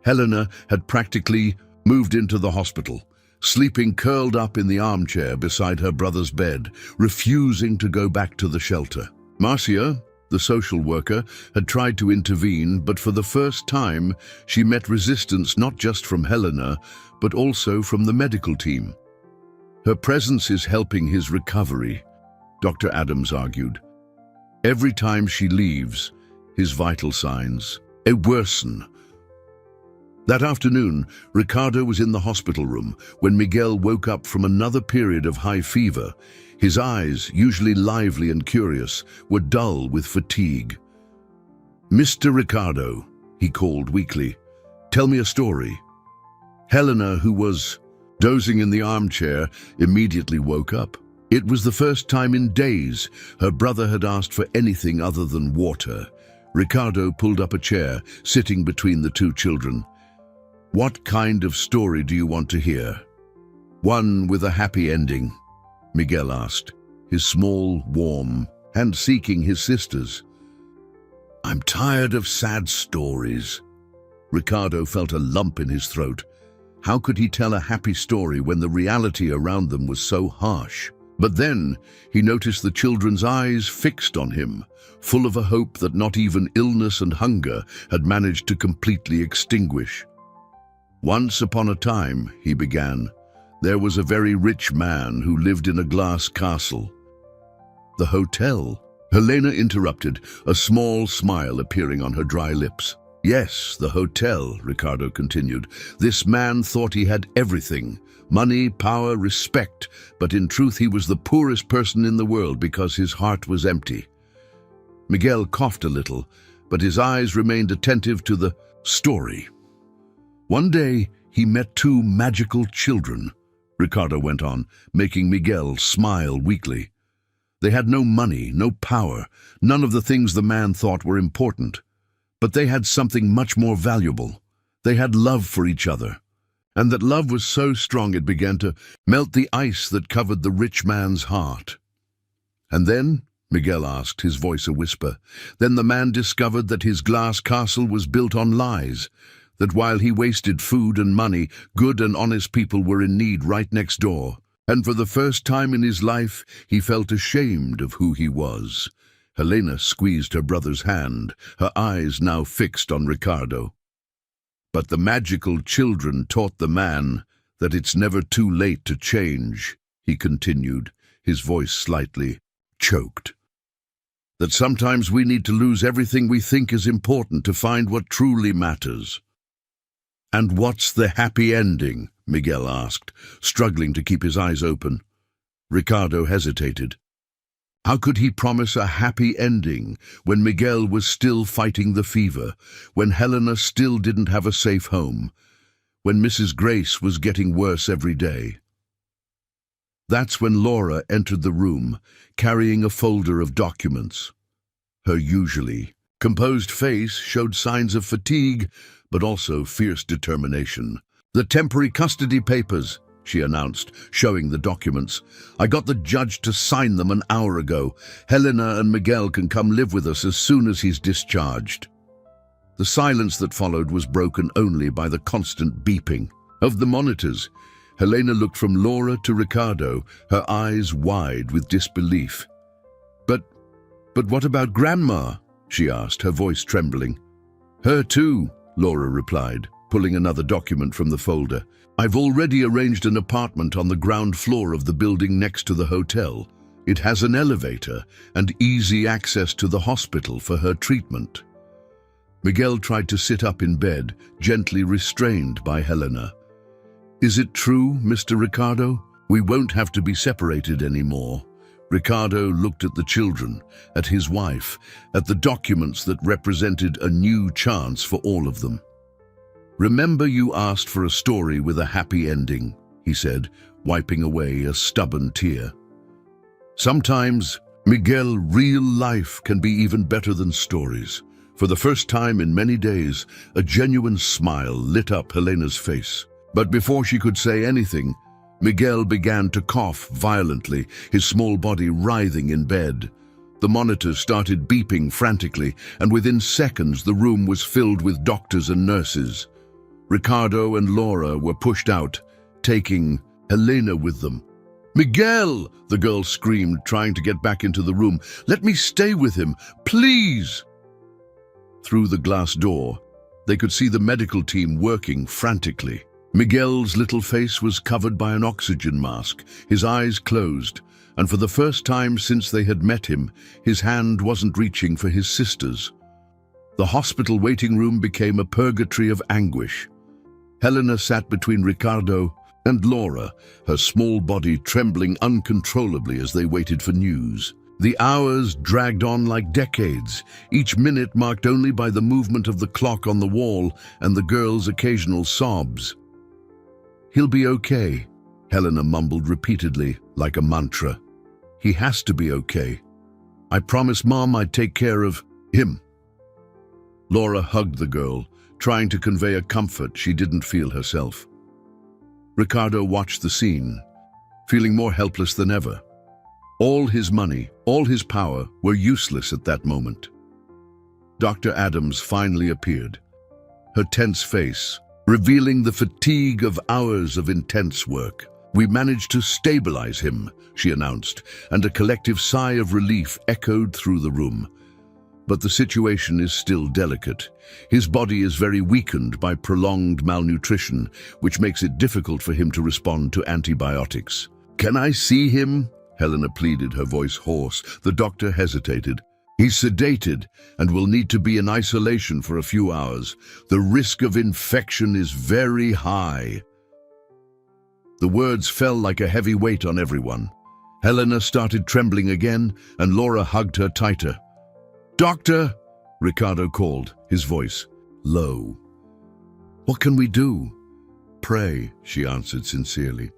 Helena had practically moved into the hospital, sleeping curled up in the armchair beside her brother's bed, refusing to go back to the shelter. Marcia, the social worker, had tried to intervene, but for the first time, she met resistance not just from Helena, but also from the medical team. Her presence is helping his recovery, Dr. Adams argued. Every time she leaves, his vital signs worsen. That afternoon, Ricardo was in the hospital room when Miguel woke up from another period of high fever. His eyes, usually lively and curious, were dull with fatigue. Mr. Ricardo, he called weakly, tell me a story. Helena, who was dozing in the armchair, immediately woke up. It was the first time in days her brother had asked for anything other than water. Ricardo pulled up a chair, sitting between the two children. What kind of story do you want to hear? One with a happy ending, Miguel asked, his small, warm hand seeking his sister's. I'm tired of sad stories. Ricardo felt a lump in his throat. How could he tell a happy story when the reality around them was so harsh? But then he noticed the children's eyes fixed on him, full of a hope that not even illness and hunger had managed to completely extinguish. Once upon a time, he began, there was a very rich man who lived in a glass castle. The hotel? Helena interrupted, a small smile appearing on her dry lips. Yes, the hotel, Ricardo continued. This man thought he had everything. Money, power, respect, but in truth he was the poorest person in the world because his heart was empty. Miguel coughed a little, but his eyes remained attentive to the story. One day, he met two magical children, Ricardo went on, making Miguel smile weakly. They had no money, no power, none of the things the man thought were important. But they had something much more valuable. They had love for each other. And that love was so strong it began to melt the ice that covered the rich man's heart. And then, Miguel asked, his voice a whisper, then the man discovered that his glass castle was built on lies, that while he wasted food and money, good and honest people were in need right next door. And for the first time in his life, he felt ashamed of who he was. Helena squeezed her brother's hand, her eyes now fixed on Ricardo. But the magical children taught the man that it's never too late to change, he continued, his voice slightly choked. That sometimes we need to lose everything we think is important to find what truly matters. And what's the happy ending? Miguel asked, struggling to keep his eyes open. Ricardo hesitated. How could he promise a happy ending when Miguel was still fighting the fever, when Helena still didn't have a safe home, when Mrs. Grace was getting worse every day? That's when Laura entered the room, carrying a folder of documents. Her usually composed face showed signs of fatigue, but also fierce determination. The temporary custody papers, she announced, showing the documents. I got the judge to sign them an hour ago. Helena and Miguel can come live with us as soon as he's discharged. The silence that followed was broken only by the constant beeping of the monitors. Helena looked from Laura to Ricardo, her eyes wide with disbelief. But what about Grandma? She asked, her voice trembling. Her too, Laura replied, pulling another document from the folder. I've already arranged an apartment on the ground floor of the building next to the hotel. It has an elevator and easy access to the hospital for her treatment. Miguel tried to sit up in bed, gently restrained by Helena. Is it true, Mr. Ricardo? We won't have to be separated anymore. Ricardo looked at the children, at his wife, at the documents that represented a new chance for all of them. Remember you asked for a story with a happy ending, he said, wiping away a stubborn tear. Sometimes, Miguel, real life can be even better than stories. For the first time in many days, a genuine smile lit up Helena's face. But before she could say anything, Miguel began to cough violently, his small body writhing in bed. The monitors started beeping frantically, and within seconds the room was filled with doctors and nurses. Ricardo and Laura were pushed out, taking Helena with them. Miguel, the girl screamed, trying to get back into the room. Let me stay with him, please. Through the glass door, they could see the medical team working frantically. Miguel's little face was covered by an oxygen mask, his eyes closed, and for the first time since they had met him, his hand wasn't reaching for his sister's. The hospital waiting room became a purgatory of anguish. Helena sat between Ricardo and Laura, her small body trembling uncontrollably as they waited for news. The hours dragged on like decades, each minute marked only by the movement of the clock on the wall and the girl's occasional sobs. He'll be okay, Helena mumbled repeatedly, like a mantra. He has to be okay. I promised Mom I'd take care of him. Laura hugged the girl, trying to convey a comfort she didn't feel herself. Ricardo watched the scene, feeling more helpless than ever. All his money, all his power were useless at that moment. Dr. Adams finally appeared, her tense face revealing the fatigue of hours of intense work. We managed to stabilize him, she announced, and a collective sigh of relief echoed through the room. But the situation is still delicate. His body is very weakened by prolonged malnutrition, which makes it difficult for him to respond to antibiotics. Can I see him? Helena pleaded, her voice hoarse. The doctor hesitated. He's sedated and will need to be in isolation for a few hours. The risk of infection is very high." The words fell like a heavy weight on everyone. Helena started trembling again, and Laura hugged her tighter. "Doctor," Ricardo called, his voice low. "What can we do?" "Pray," she answered sincerely.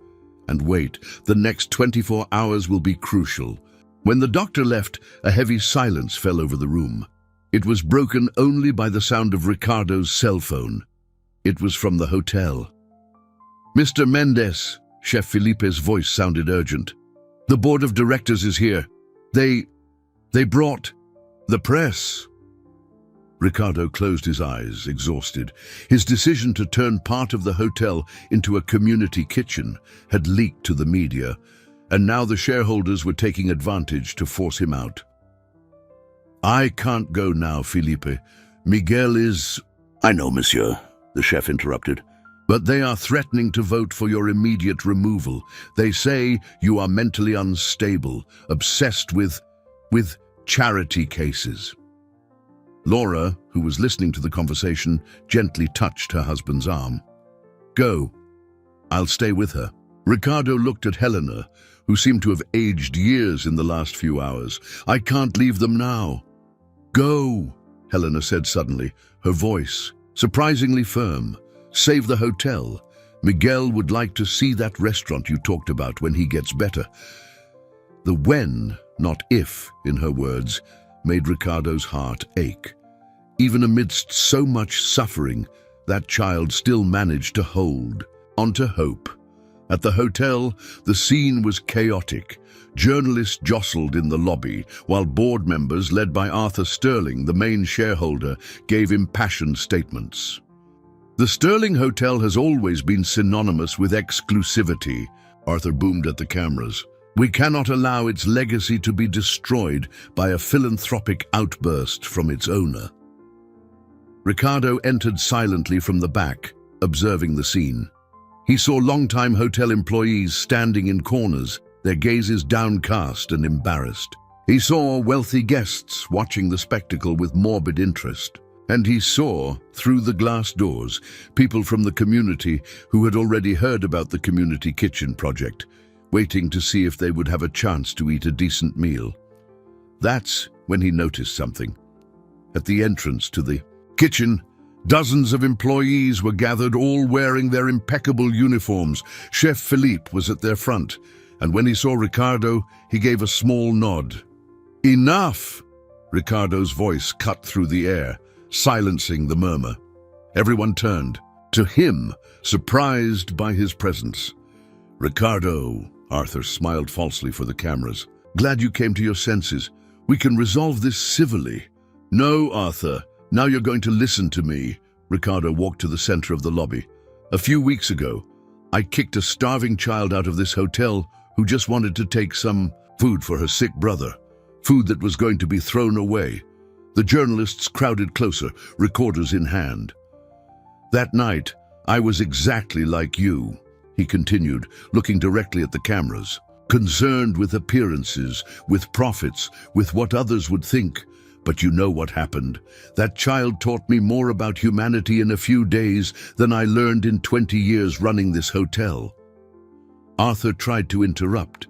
"And wait, the next 24 hours will be crucial." When the doctor left, a heavy silence fell over the room. It was broken only by the sound of Ricardo's cell phone. It was from the hotel. "Mr. Mendes," Chef Felipe's voice sounded urgent. "The board of directors is here. They brought the press." Ricardo closed his eyes, exhausted. His decision to turn part of the hotel into a community kitchen had leaked to the media, and now the shareholders were taking advantage to force him out. "I can't go now, Felipe. Miguel is—" "I know, monsieur," the chef interrupted. "But they are threatening to vote for your immediate removal. They say you are mentally unstable, obsessed with charity cases." Laura, who was listening to the conversation, gently touched her husband's arm. "Go. I'll stay with her." Ricardo looked at Helena, who seemed to have aged years in the last few hours. "I can't leave them now." "Go," Helena said suddenly, her voice surprisingly firm. "Save the hotel. Miguel would like to see that restaurant you talked about when he gets better." The when, not if, in her words, made Ricardo's heart ache. Even amidst so much suffering, that child still managed to hold onto hope. At the hotel, the scene was chaotic. Journalists jostled in the lobby, while board members, led by Arthur Sterling, the main shareholder, gave impassioned statements. "The Sterling Hotel has always been synonymous with exclusivity," Arthur boomed at the cameras. "We cannot allow its legacy to be destroyed by a philanthropic outburst from its owner." Ricardo entered silently from the back, observing the scene. He saw longtime hotel employees standing in corners, their gazes downcast and embarrassed. He saw wealthy guests watching the spectacle with morbid interest. And he saw, through the glass doors, people from the community who had already heard about the community kitchen project, waiting to see if they would have a chance to eat a decent meal. That's when he noticed something. At the entrance to the kitchen, dozens of employees were gathered, all wearing their impeccable uniforms. Chef Philippe was at their front, and when he saw Ricardo, he gave a small nod. "Enough!" Ricardo's voice cut through the air, silencing the murmur. Everyone turned to him, surprised by his presence. "Ricardo," Arthur smiled falsely for the cameras. "Glad you came to your senses. We can resolve this civilly." "No, Arthur. Now you're going to listen to me." Ricardo walked to the center of the lobby. "A few weeks ago, I kicked a starving child out of this hotel who just wanted to take some food for her sick brother, food that was going to be thrown away. The journalists crowded closer, recorders in hand. That night, I was exactly like you," he continued, looking directly at the cameras. "Concerned with appearances, with profits, with what others would think. But you know what happened. That child taught me more about humanity in a few days than I learned in 20 years running this hotel." Arthur tried to interrupt,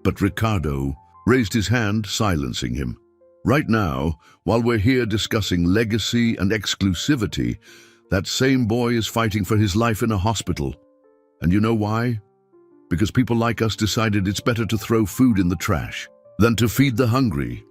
but Ricardo raised his hand, silencing him. "Right now, while we're here discussing legacy and exclusivity, that same boy is fighting for his life in a hospital. And you know why? Because people like us decided it's better to throw food in the trash than to feed the hungry."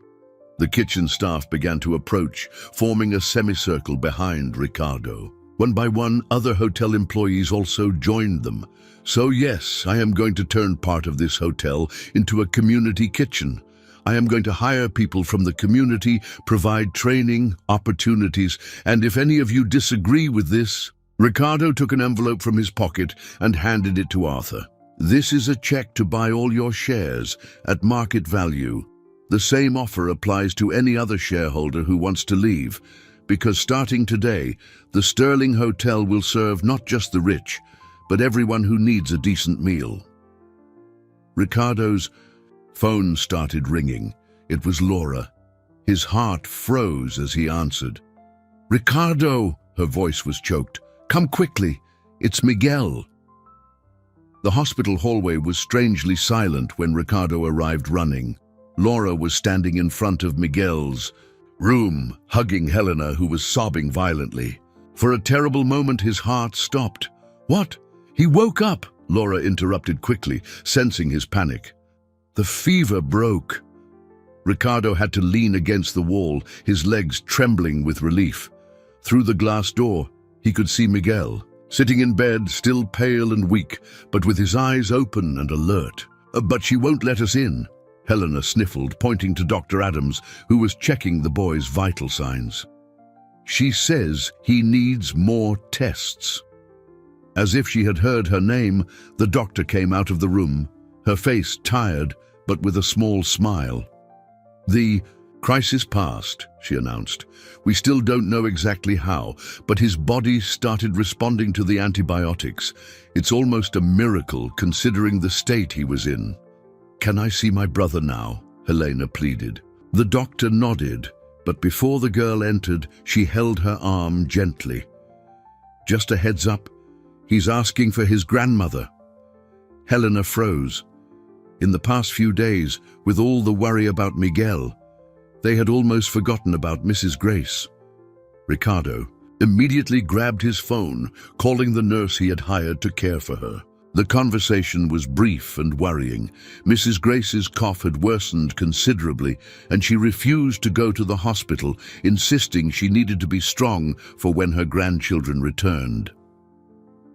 The kitchen staff began to approach, forming a semicircle behind Ricardo. One by one, other hotel employees also joined them. "So yes, I am going to turn part of this hotel into a community kitchen. I am going to hire people from the community, provide training, opportunities, and if any of you disagree with this..." Ricardo took an envelope from his pocket and handed it to Arthur. "This is a check to buy all your shares at market value. The same offer applies to any other shareholder who wants to leave, because starting today, the Sterling Hotel will serve not just the rich, but everyone who needs a decent meal." Ricardo's phone started ringing. It was Laura. His heart froze as he answered. "Ricardo," her voice was choked. "Come quickly. It's Miguel." The hospital hallway was strangely silent when Ricardo arrived running. Laura was standing in front of Miguel's room, hugging Helena, who was sobbing violently. For a terrible moment, his heart stopped. "What? He woke up!" Laura interrupted quickly, sensing his panic. "The fever broke." Ricardo had to lean against the wall, his legs trembling with relief. Through the glass door, he could see Miguel, sitting in bed, still pale and weak, but with his eyes open and alert. "But she won't let us in," Helena sniffled, pointing to Dr. Adams, who was checking the boy's vital signs. "She says he needs more tests." As if she had heard her name, the doctor came out of the room, her face tired, but with a small smile. "The crisis passed," she announced. "We still don't know exactly how, but his body started responding to the antibiotics. It's almost a miracle considering the state he was in." "Can I see my brother now?" Helena pleaded. The doctor nodded, but before the girl entered, she held her arm gently. "Just a heads up, he's asking for his grandmother." Helena froze. In the past few days, with all the worry about Miguel, they had almost forgotten about Mrs. Grace. Ricardo immediately grabbed his phone, calling the nurse he had hired to care for her. The conversation was brief and worrying. Mrs. Grace's cough had worsened considerably, and she refused to go to the hospital, insisting she needed to be strong for when her grandchildren returned.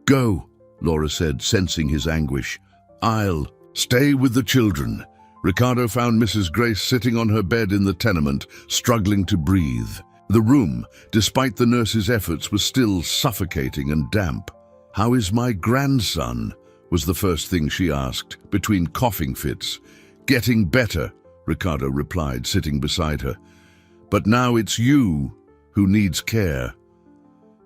"Go," Laura said, sensing his anguish. "I'll stay with the children." Ricardo found Mrs. Grace sitting on her bed in the tenement, struggling to breathe. The room, despite the nurse's efforts, was still suffocating and damp. "How is my grandson?" was the first thing she asked, between coughing fits. "Getting better," Ricardo replied, sitting beside her. "But now it's you who needs care."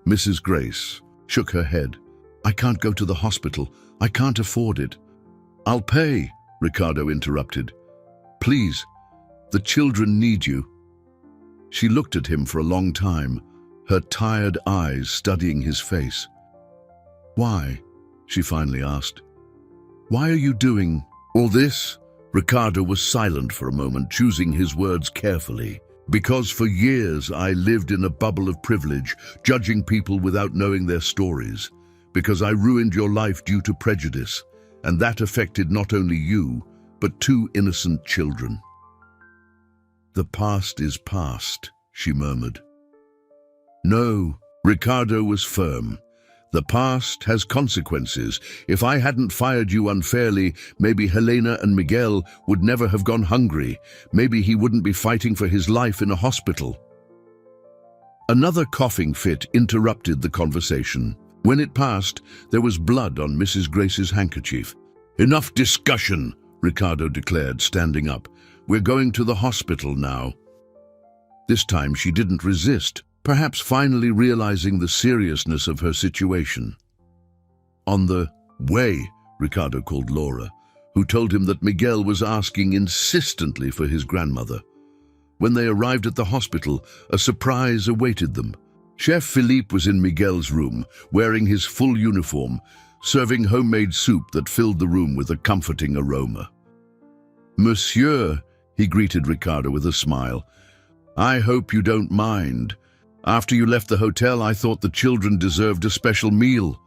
Mrs. Grace shook her head. "I can't go to the hospital. I can't afford it." "I'll pay," Ricardo interrupted. "Please, the children need you." She looked at him for a long time, her tired eyes studying his face. "Why?" she finally asked. "Why are you doing all this?" Ricardo was silent for a moment, choosing his words carefully. "Because for years I lived in a bubble of privilege, judging people without knowing their stories. Because I ruined your life due to prejudice, and that affected not only you, but 2 innocent children." "The past is past," she murmured. "No," Ricardo was firm. "The past has consequences. If I hadn't fired you unfairly, maybe Helena and Miguel would never have gone hungry. Maybe he wouldn't be fighting for his life in a hospital." Another coughing fit interrupted the conversation. When it passed, there was blood on Mrs. Grace's handkerchief. "Enough discussion," Ricardo declared, standing up. "We're going to the hospital now." This time she didn't resist, perhaps finally realizing the seriousness of her situation. On the way, Ricardo called Laura, who told him that Miguel was asking insistently for his grandmother. When they arrived at the hospital, a surprise awaited them. Chef Philippe was in Miguel's room, wearing his full uniform, serving homemade soup that filled the room with a comforting aroma. "Monsieur," he greeted Ricardo with a smile, "I hope you don't mind. After you left the hotel, I thought the children deserved a special meal."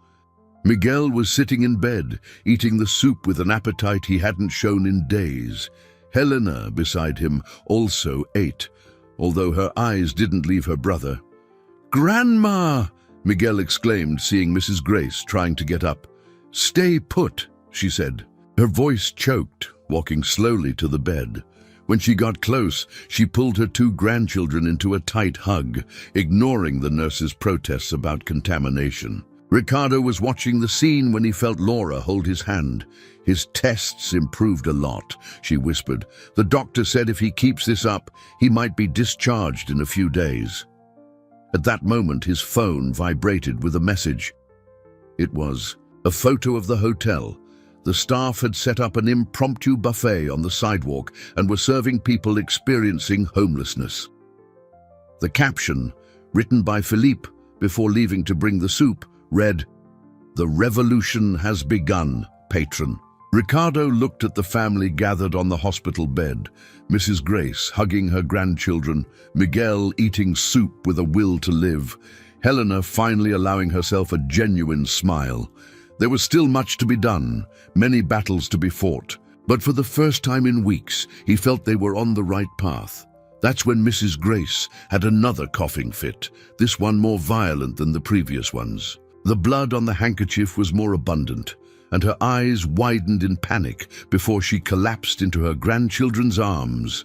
Miguel was sitting in bed, eating the soup with an appetite he hadn't shown in days. Helena, beside him, also ate, although her eyes didn't leave her brother. "Grandma!" Miguel exclaimed, seeing Mrs. Grace trying to get up. "Stay put," she said. Her voice choked, walking slowly to the bed. When she got close, she pulled her 2 grandchildren into a tight hug, ignoring the nurse's protests about contamination. Ricardo was watching the scene when he felt Laura hold his hand. "His tests improved a lot," she whispered. "The doctor said if he keeps this up, he might be discharged in a few days." At that moment, his phone vibrated with a message. It was a photo of the hotel, The staff had set up an impromptu buffet on the sidewalk and were serving people experiencing homelessness. The caption, written by Philippe before leaving to bring the soup, read, "The revolution has begun, patron." Ricardo looked at the family gathered on the hospital bed, Mrs. Grace hugging her grandchildren, Miguel eating soup with a will to live, Helena finally allowing herself a genuine smile. There was still much to be done, many battles to be fought, but for the first time in weeks, he felt they were on the right path. That's when Mrs. Grace had another coughing fit, this one more violent than the previous ones. The blood on the handkerchief was more abundant, and her eyes widened in panic before she collapsed into her grandchildren's arms.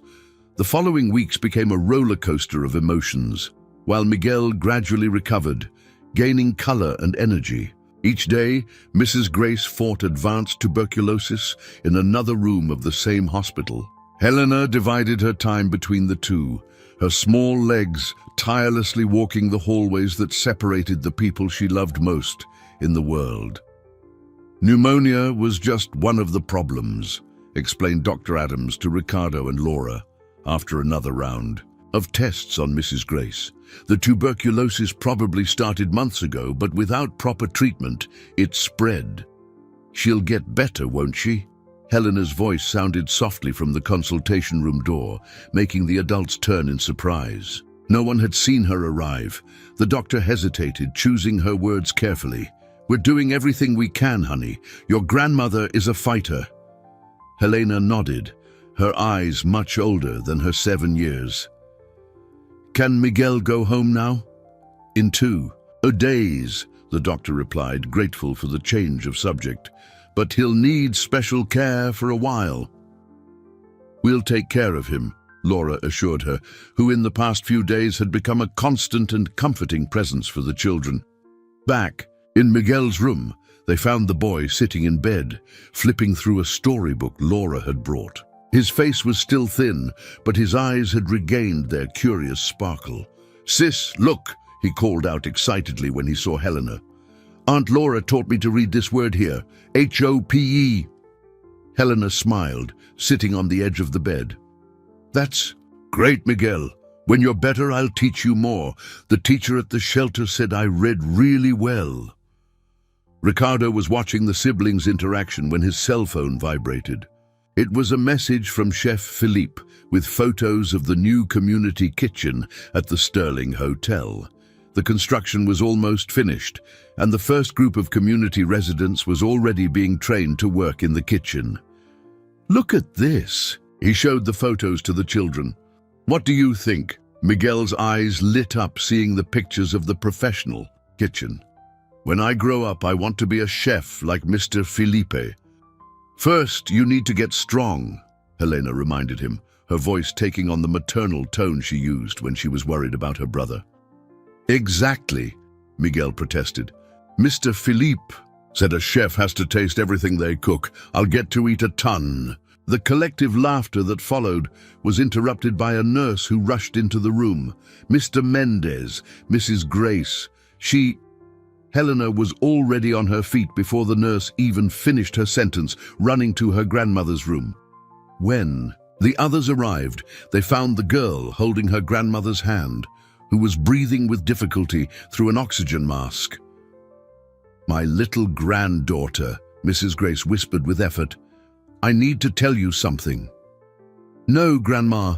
The following weeks became a roller coaster of emotions, while Miguel gradually recovered, gaining color and energy. Each day, Mrs. Grace fought advanced tuberculosis in another room of the same hospital. Helena divided her time between the two, her small legs tirelessly walking the hallways that separated the people she loved most in the world. Pneumonia was just one of the problems, explained Dr. Adams to Ricardo and Laura after another round of tests on Mrs. Grace. The tuberculosis probably started months ago, but without proper treatment, it spread. "She'll get better, won't she?" Helena's voice sounded softly from the consultation room door, making the adults turn in surprise. No one had seen her arrive. The doctor hesitated, choosing her words carefully. "We're doing everything we can, honey. Your grandmother is a fighter." Helena nodded, her eyes much older than her 7 years. "Can Miguel go home now?" "In 2 days," the doctor replied, grateful for the change of subject. "But he'll need special care for a while." "We'll take care of him," Laura assured her, who in the past few days had become a constant and comforting presence for the children. Back in Miguel's room, they found the boy sitting in bed, flipping through a storybook Laura had brought. His face was still thin, but his eyes had regained their curious sparkle. "Sis, look," he called out excitedly when he saw Helena. "Aunt Laura taught me to read this word here, H-O-P-E. Helena smiled, sitting on the edge of the bed. "That's great, Miguel. When you're better, I'll teach you more. The teacher at the shelter said I read really well." Ricardo was watching the siblings' interaction when his cell phone vibrated. It was a message from Chef Philippe with photos of the new community kitchen at the Sterling Hotel. The construction was almost finished, and the first group of community residents was already being trained to work in the kitchen. "Look at this," he showed the photos to the children. "What do you think?" Miguel's eyes lit up seeing the pictures of the professional kitchen. "When I grow up, I want to be a chef like Mr. Felipe." "First, you need to get strong," Helena reminded him, her voice taking on the maternal tone she used when she was worried about her brother. "Exactly," Miguel protested. "Mr. Philippe said a chef has to taste everything they cook. I'll get to eat a ton." The collective laughter that followed was interrupted by a nurse who rushed into the room. "Mr. Mendez, Mrs. Grace, Helena was already on her feet before the nurse even finished her sentence, running to her grandmother's room. When the others arrived, they found the girl holding her grandmother's hand, who was breathing with difficulty through an oxygen mask. "My little granddaughter," Mrs. Grace whispered with effort. "I need to tell you something." "No, Grandma,"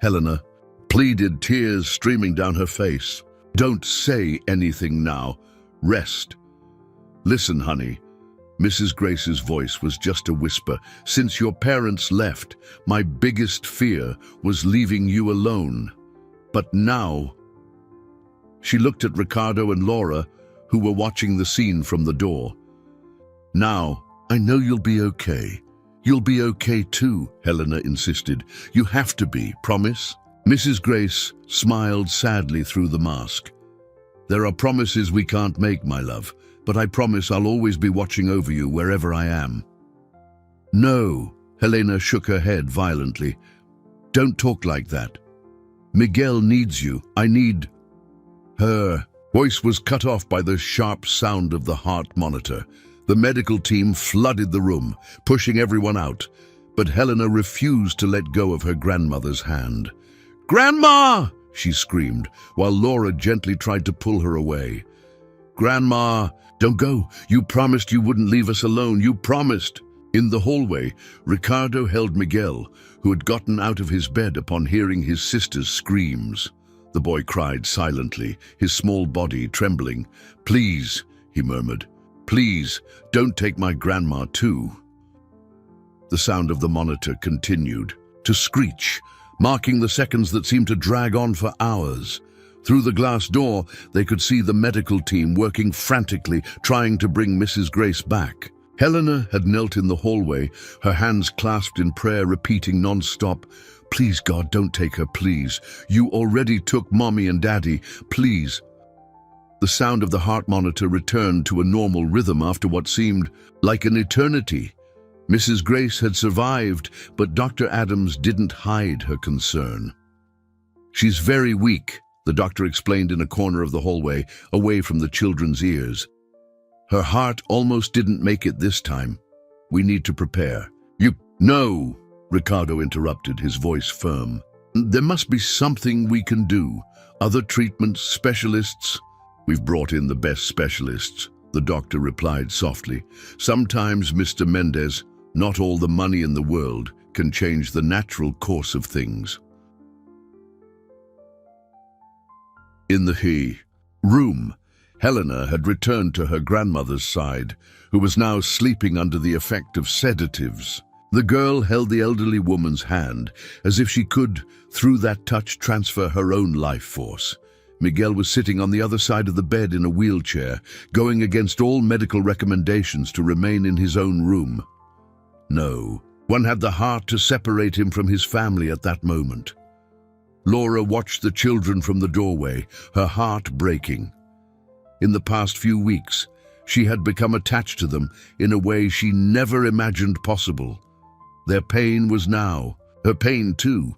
Helena pleaded, tears streaming down her face. "Don't say anything now. Rest." "Listen, honey." Mrs. Grace's voice was just a whisper. "Since your parents left, my biggest fear was leaving you alone. But now..." She looked at Ricardo and Laura, who were watching the scene from the door. "Now, I know you'll be okay. You'll be okay too," Helena insisted. "You have to be, promise?" Mrs. Grace smiled sadly through the mask. "There are promises we can't make, my love, but I promise I'll always be watching over you wherever I am." "No," Helena shook her head violently. "Don't talk like that. Miguel needs you. I need..." Her voice was cut off by the sharp sound of the heart monitor. The medical team flooded the room, pushing everyone out, but Helena refused to let go of her grandmother's hand. "Grandma!" she screamed, while Laura gently tried to pull her away. "Grandma, don't go. You promised you wouldn't leave us alone. You promised." In the hallway, Ricardo held Miguel, who had gotten out of his bed upon hearing his sister's screams. The boy cried silently, his small body trembling. "Please," he murmured, "please, don't take my grandma too." The sound of the monitor continued to screech, marking the seconds that seemed to drag on for hours. Through the glass door, they could see the medical team working frantically, trying to bring Mrs. Grace back. Helena had knelt in the hallway, her hands clasped in prayer, repeating non-stop, "Please, God, don't take her, please. You already took Mommy and Daddy, please." The sound of the heart monitor returned to a normal rhythm after what seemed like an eternity. Mrs. Grace had survived, but Dr. Adams didn't hide her concern. "She's very weak," the doctor explained in a corner of the hallway, away from the children's ears. "Her heart almost didn't make it this time. We need to prepare." "No," Ricardo interrupted, his voice firm. "There must be something we can do. Other treatments, specialists?" "We've brought in the best specialists," the doctor replied softly. "Sometimes, Mr. Mendez, not all the money in the world can change the natural course of things." In the room, Helena had returned to her grandmother's side, who was now sleeping under the effect of sedatives. The girl held the elderly woman's hand, as if she could, through that touch, transfer her own life force. Miguel was sitting on the other side of the bed in a wheelchair, going against all medical recommendations to remain in his own room. No, one had the heart to separate him from his family at that moment. Laura watched the children from the doorway, her heart breaking. In the past few weeks, she had become attached to them in a way she never imagined possible. Their pain was now her pain too.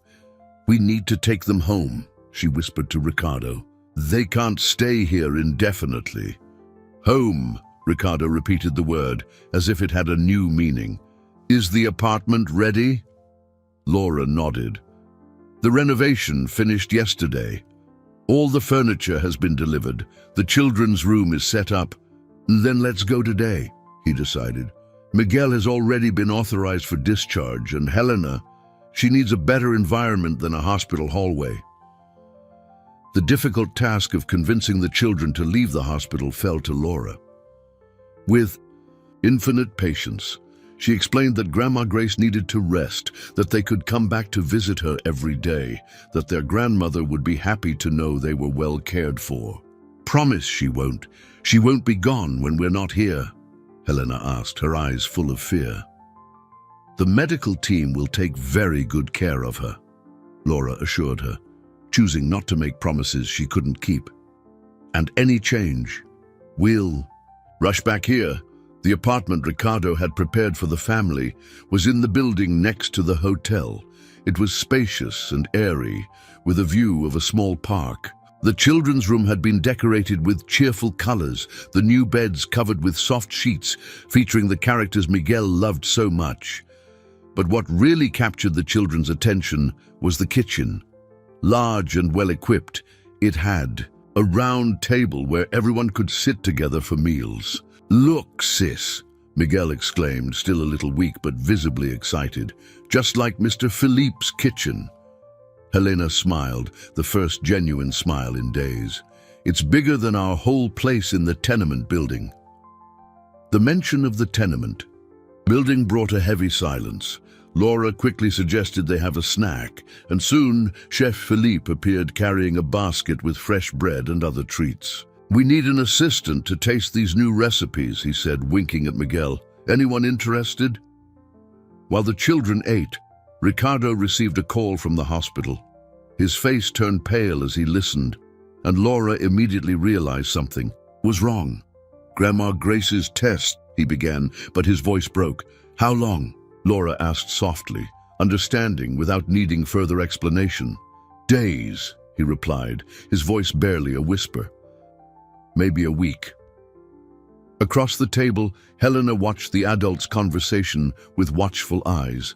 "We need to take them home," she whispered to Ricardo. "They can't stay here indefinitely." "Home," Ricardo repeated the word, as if it had a new meaning. "Is the apartment ready?" Laura nodded. "The renovation finished yesterday. All the furniture has been delivered. The children's room is set up. Then let's go today," he decided. "Miguel has already been authorized for discharge, and Helena, she needs a better environment than a hospital hallway." The difficult task of convincing the children to leave the hospital fell to Laura. With infinite patience, she explained that Grandma Grace needed to rest, that they could come back to visit her every day, that their grandmother would be happy to know they were well cared for. "Promise she won't. She won't be gone when we're not here?" Helena asked, her eyes full of fear. "The medical team will take very good care of her," Laura assured her, choosing not to make promises she couldn't keep. "And any change, we'll rush back here." The apartment Ricardo had prepared for the family was in the building next to the hotel. It was spacious and airy, with a view of a small park. The children's room had been decorated with cheerful colors, the new beds covered with soft sheets featuring the characters Miguel loved so much. But what really captured the children's attention was the kitchen. Large and well-equipped, it had a round table where everyone could sit together for meals. "Look, sis," Miguel exclaimed, still a little weak but visibly excited. "Just like Mr. Philippe's kitchen." Helena smiled, the first genuine smile in days. "It's bigger than our whole place in the tenement building." The mention of the tenement building brought a heavy silence. Laura quickly suggested they have a snack, and soon Chef Philippe appeared carrying a basket with fresh bread and other treats. "We need an assistant to taste these new recipes," he said, winking at Miguel. "Anyone interested?" While the children ate, Ricardo received a call from the hospital. His face turned pale as he listened, and Laura immediately realized something was wrong. "Grandma Grace's test," he began, but his voice broke. "How long?" Laura asked softly, understanding without needing further explanation. "Days," he replied, his voice barely a whisper. "Maybe a week." Across the table, Helena watched the adults' conversation with watchful eyes.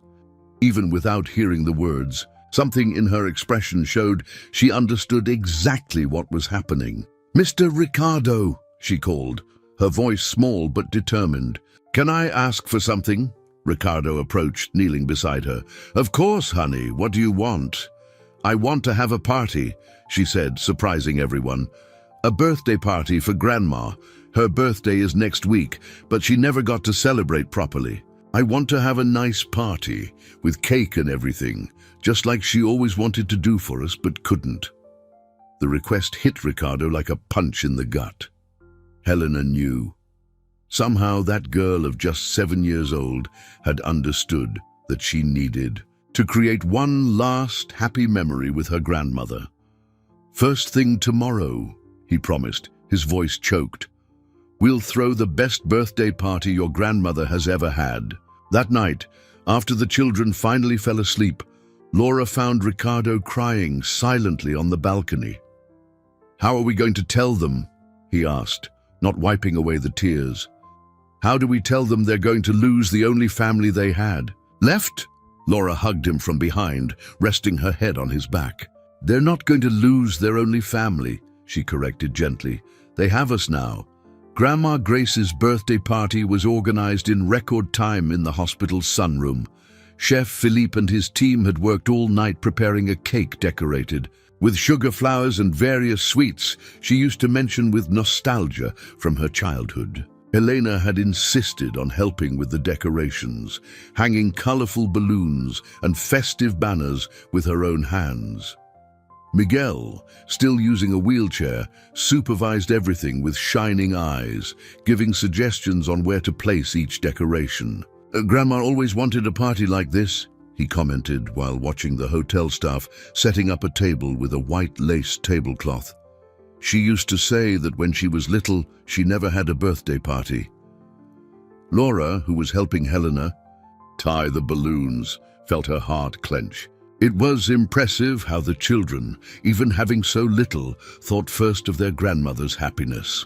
Even without hearing the words, something in her expression showed she understood exactly what was happening. "Mr. Ricardo," she called, her voice small but determined. "Can I ask for something?" Ricardo approached, kneeling beside her. "Of course, honey. What do you want?" "I want to have a party," she said, surprising everyone. "A birthday party for Grandma. Her birthday is next week, but she never got to celebrate properly. I want to have a nice party, with cake and everything, just like she always wanted to do for us but couldn't." The request hit Ricardo like a punch in the gut. Helena knew. Somehow that girl of just 7 years old had understood that she needed to create one last happy memory with her grandmother. "First thing tomorrow," he promised, his voice choked. "We'll throw the best birthday party your grandmother has ever had." That night, after the children finally fell asleep, Laura found Ricardo crying silently on the balcony. "How are we going to tell them?" he asked, not wiping away the tears. "How do we tell them they're going to lose the only family they had?" "Left?" Laura hugged him from behind, resting her head on his back. "They're not going to lose their only family," she corrected gently. "They have us now." Grandma Grace's birthday party was organized in record time in the hospital's sunroom. Chef Philippe and his team had worked all night preparing a cake decorated with sugar flowers and various sweets she used to mention with nostalgia from her childhood. Elena had insisted on helping with the decorations, hanging colorful balloons and festive banners with her own hands. Miguel, still using a wheelchair, supervised everything with shining eyes, giving suggestions on where to place each decoration. "Grandma always wanted a party like this," he commented while watching the hotel staff setting up a table with a white lace tablecloth. "She used to say that when she was little, she never had a birthday party." Laura, who was helping Helena tie the balloons, felt her heart clench. It was impressive how the children, even having so little, thought first of their grandmother's happiness.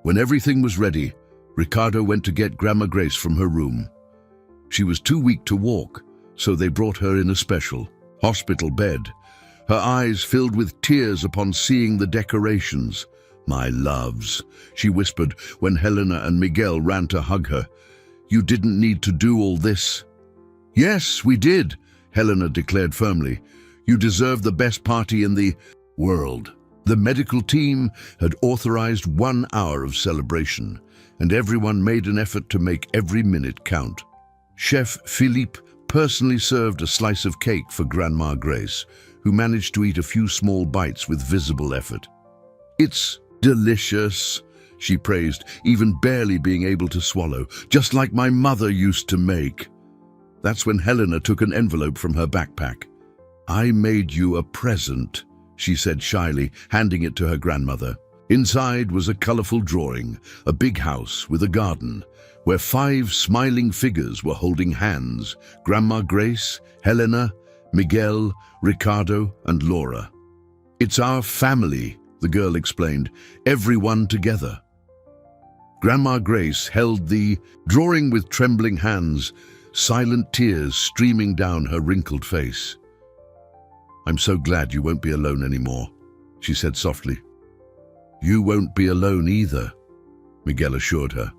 When everything was ready, Ricardo went to get Grandma Grace from her room. She was too weak to walk, so they brought her in a special hospital bed. Her eyes filled with tears upon seeing the decorations. "My loves," she whispered when Helena and Miguel ran to hug her. "You didn't need to do all this." "Yes, we did," Helena declared firmly. "You deserve the best party in the world." The medical team had authorized 1 hour of celebration, and everyone made an effort to make every minute count. Chef Philippe personally served a slice of cake for Grandma Grace, who managed to eat a few small bites with visible effort. "It's delicious," she praised, even barely being able to swallow, "just like my mother used to make." That's when Helena took an envelope from her backpack. "I made you a present," she said shyly, handing it to her grandmother. Inside was a colorful drawing, a big house with a garden, where 5 smiling figures were holding hands: Grandma Grace, Helena, Miguel, Ricardo, and Laura. "It's our family," the girl explained, "everyone together." Grandma Grace held the drawing with trembling hands, silent tears streaming down her wrinkled face. "I'm so glad you won't be alone anymore," she said softly. "You won't be alone either," Miguel assured her,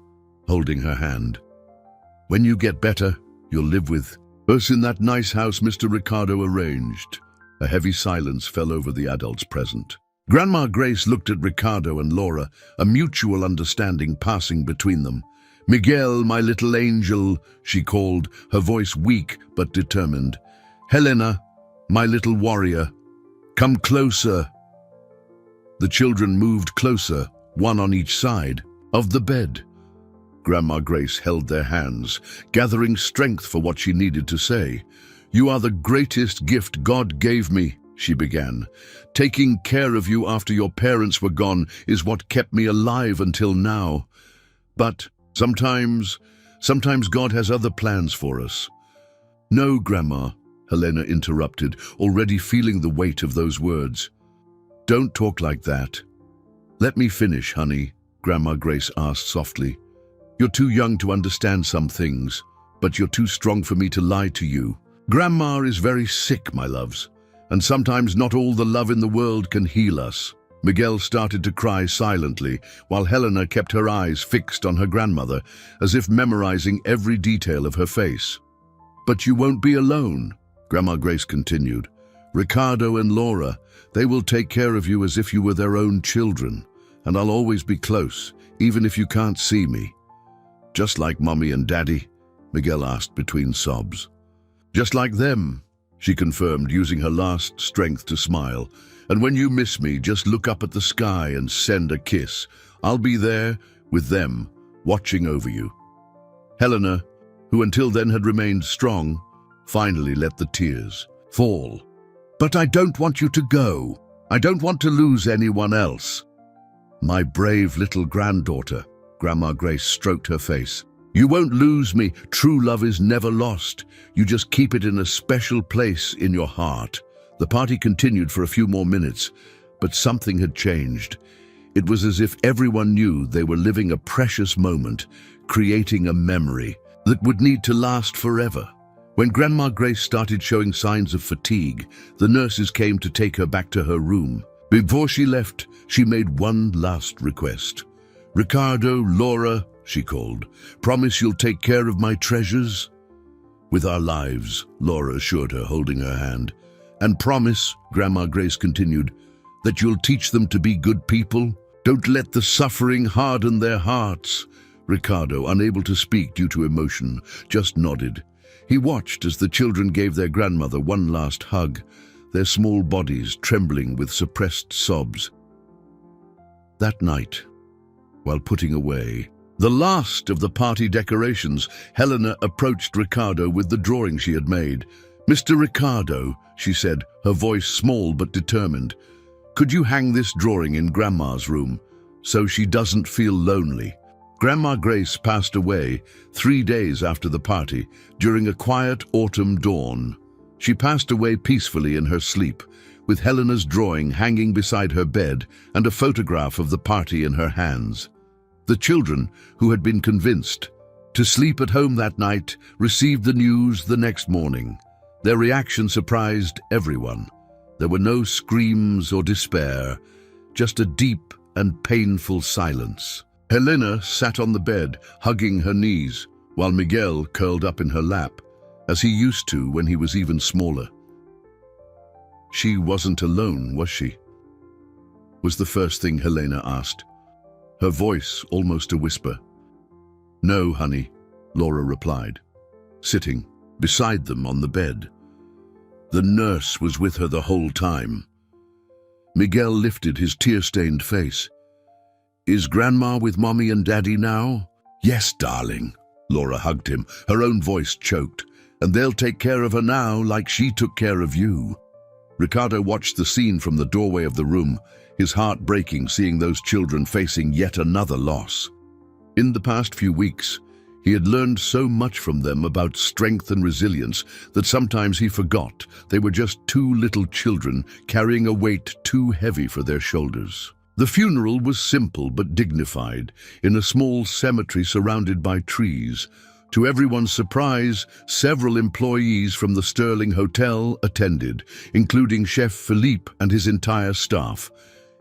holding her hand. "When you get better, you'll live with us in that nice house Mr. Ricardo arranged." A heavy silence fell over the adults present. Grandma Grace looked at Ricardo and Laura, a mutual understanding passing between them. "Miguel, my little angel," she called, her voice weak but determined. "Helena, my little warrior, come closer." The children moved closer, one on each side of the bed. Grandma Grace held their hands, gathering strength for what she needed to say. "You are the greatest gift God gave me," she began. "Taking care of you after your parents were gone is what kept me alive until now. But sometimes God has other plans for us." "No, Grandma," Helena interrupted, already feeling the weight of those words. "Don't talk like that. Let me finish, honey." Grandma Grace asked softly. "You're too young to understand some things, but you're too strong for me to lie to you. Grandma is very sick, my loves, and sometimes not all the love in the world can heal us." Miguel started to cry silently, while Helena kept her eyes fixed on her grandmother, as if memorizing every detail of her face. "But you won't be alone," Grandma Grace continued. "Ricardo and Laura, they will take care of you as if you were their own children, and I'll always be close, even if you can't see me." "Just like Mommy and Daddy?" Miguel asked between sobs. "Just like them," she confirmed, using her last strength to smile. "And when you miss me, just look up at the sky and send a kiss. I'll be there with them, watching over you." Helena, who until then had remained strong, finally let the tears fall. "But I don't want you to go. I don't want to lose anyone else." "My brave little granddaughter," Grandma Grace stroked her face. "You won't lose me. True love is never lost. You just keep it in a special place in your heart." The party continued for a few more minutes, but something had changed. It was as if everyone knew they were living a precious moment, creating a memory that would need to last forever. When Grandma Grace started showing signs of fatigue, the nurses came to take her back to her room. Before she left, she made one last request. "Ricardo, Laura," she called, "promise you'll take care of my treasures?" "With our lives," Laura assured her, holding her hand. "And promise," Grandma Grace continued, "that you'll teach them to be good people. Don't let the suffering harden their hearts." Ricardo, unable to speak due to emotion, just nodded. He watched as the children gave their grandmother one last hug, their small bodies trembling with suppressed sobs. That night, while putting away the last of the party decorations, Helena approached Ricardo with the drawing she had made. "Mr. Ricardo," she said, her voice small but determined, "could you hang this drawing in Grandma's room so she doesn't feel lonely?" Grandma Grace passed away 3 days after the party, during a quiet autumn dawn. She passed away peacefully in her sleep, with Helena's drawing hanging beside her bed and a photograph of the party in her hands. The children, who had been convinced to sleep at home that night, received the news the next morning. Their reaction surprised everyone. There were no screams or despair, just a deep and painful silence. Helena sat on the bed, hugging her knees, while Miguel curled up in her lap, as he used to when he was even smaller. "She wasn't alone, was she?" was the first thing Helena asked, her voice almost a whisper. "No, honey," Laura replied, sitting beside them on the bed. "The nurse was with her the whole time." Miguel lifted his tear-stained face. "Is Grandma with Mommy and Daddy now?" "Yes, darling." Laura hugged him, her own voice choked. "And they'll take care of her now like she took care of you." Ricardo watched the scene from the doorway of the room, his heart breaking seeing those children facing yet another loss. In the past few weeks, he had learned so much from them about strength and resilience that sometimes he forgot they were just two little children carrying a weight too heavy for their shoulders. The funeral was simple but dignified, in a small cemetery surrounded by trees. To everyone's surprise, several employees from the Sterling Hotel attended, including Chef Philippe and his entire staff,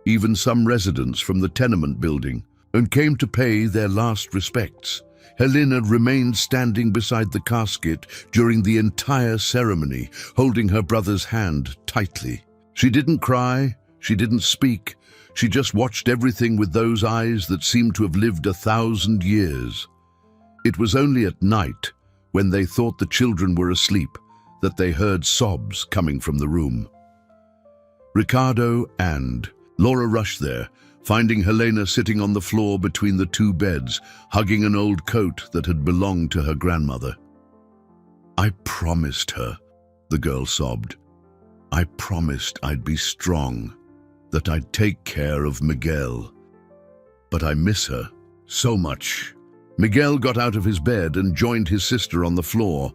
even some residents from the tenement building, and came to pay their last respects. Helena remained standing beside the casket during the entire ceremony, holding her brother's hand tightly. She didn't cry, she didn't speak, she just watched everything with those eyes that seemed to have lived 1,000 years. It was only at night, when they thought the children were asleep, that they heard sobs coming from the room. Ricardo and Laura rushed there, finding Helena sitting on the floor between the two beds, hugging an old coat that had belonged to her grandmother. "I promised her," the girl sobbed. "I promised I'd be strong, that I'd take care of Miguel. But I miss her so much." Miguel got out of his bed and joined his sister on the floor.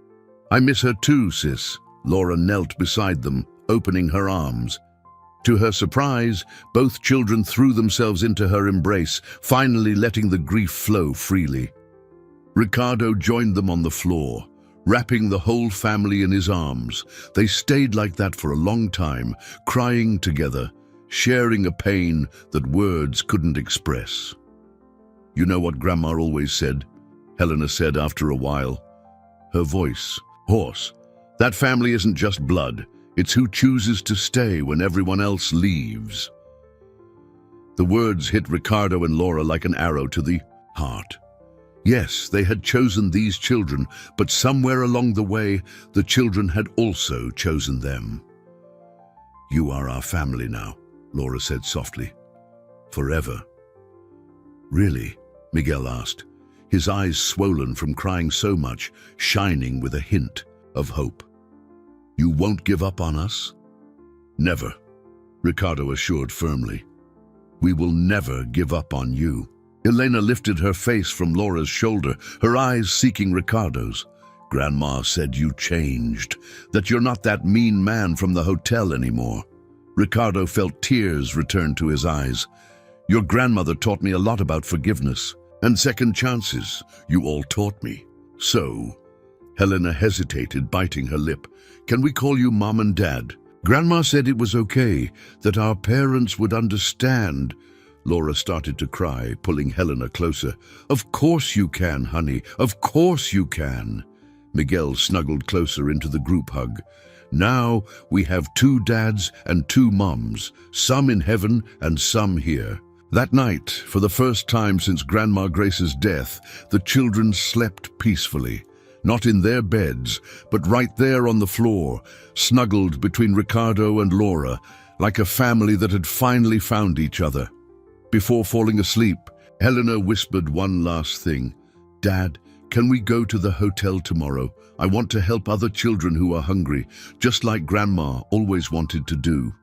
"I miss her too, sis." Laura knelt beside them, opening her arms. To her surprise, both children threw themselves into her embrace, finally letting the grief flow freely. Ricardo joined them on the floor, wrapping the whole family in his arms. They stayed like that for a long time, crying together, sharing a pain that words couldn't express. "You know what Grandma always said?" Helena said after a while. Her voice hoarse. "That family isn't just blood. It's who chooses to stay when everyone else leaves." The words hit Ricardo and Laura like an arrow to the heart. Yes, they had chosen these children, but somewhere along the way, the children had also chosen them. "You are our family now," Laura said softly. "Forever." "Really?" Miguel asked, his eyes swollen from crying so much, shining with a hint of hope. "You won't give up on us?" "Never," Ricardo assured firmly. "We will never give up on you." Elena lifted her face from Laura's shoulder, her eyes seeking Ricardo's. "Grandma said you changed, that you're not that mean man from the hotel anymore." Ricardo felt tears return to his eyes. "Your grandmother taught me a lot about forgiveness and second chances. You all taught me." "So," Helena hesitated, biting her lip, "can we call you Mom and Dad? Grandma said it was okay, that our parents would understand." Laura started to cry, pulling Helena closer. "Of course you can, honey. Of course you can." Miguel snuggled closer into the group hug. "Now we have 2 dads and 2 moms, some in heaven and some here." That night, for the first time since Grandma Grace's death, the children slept peacefully. Not in their beds, but right there on the floor, snuggled between Ricardo and Laura, like a family that had finally found each other. Before falling asleep, Helena whispered one last thing. "Dad, can we go to the hotel tomorrow? I want to help other children who are hungry, just like Grandma always wanted to do."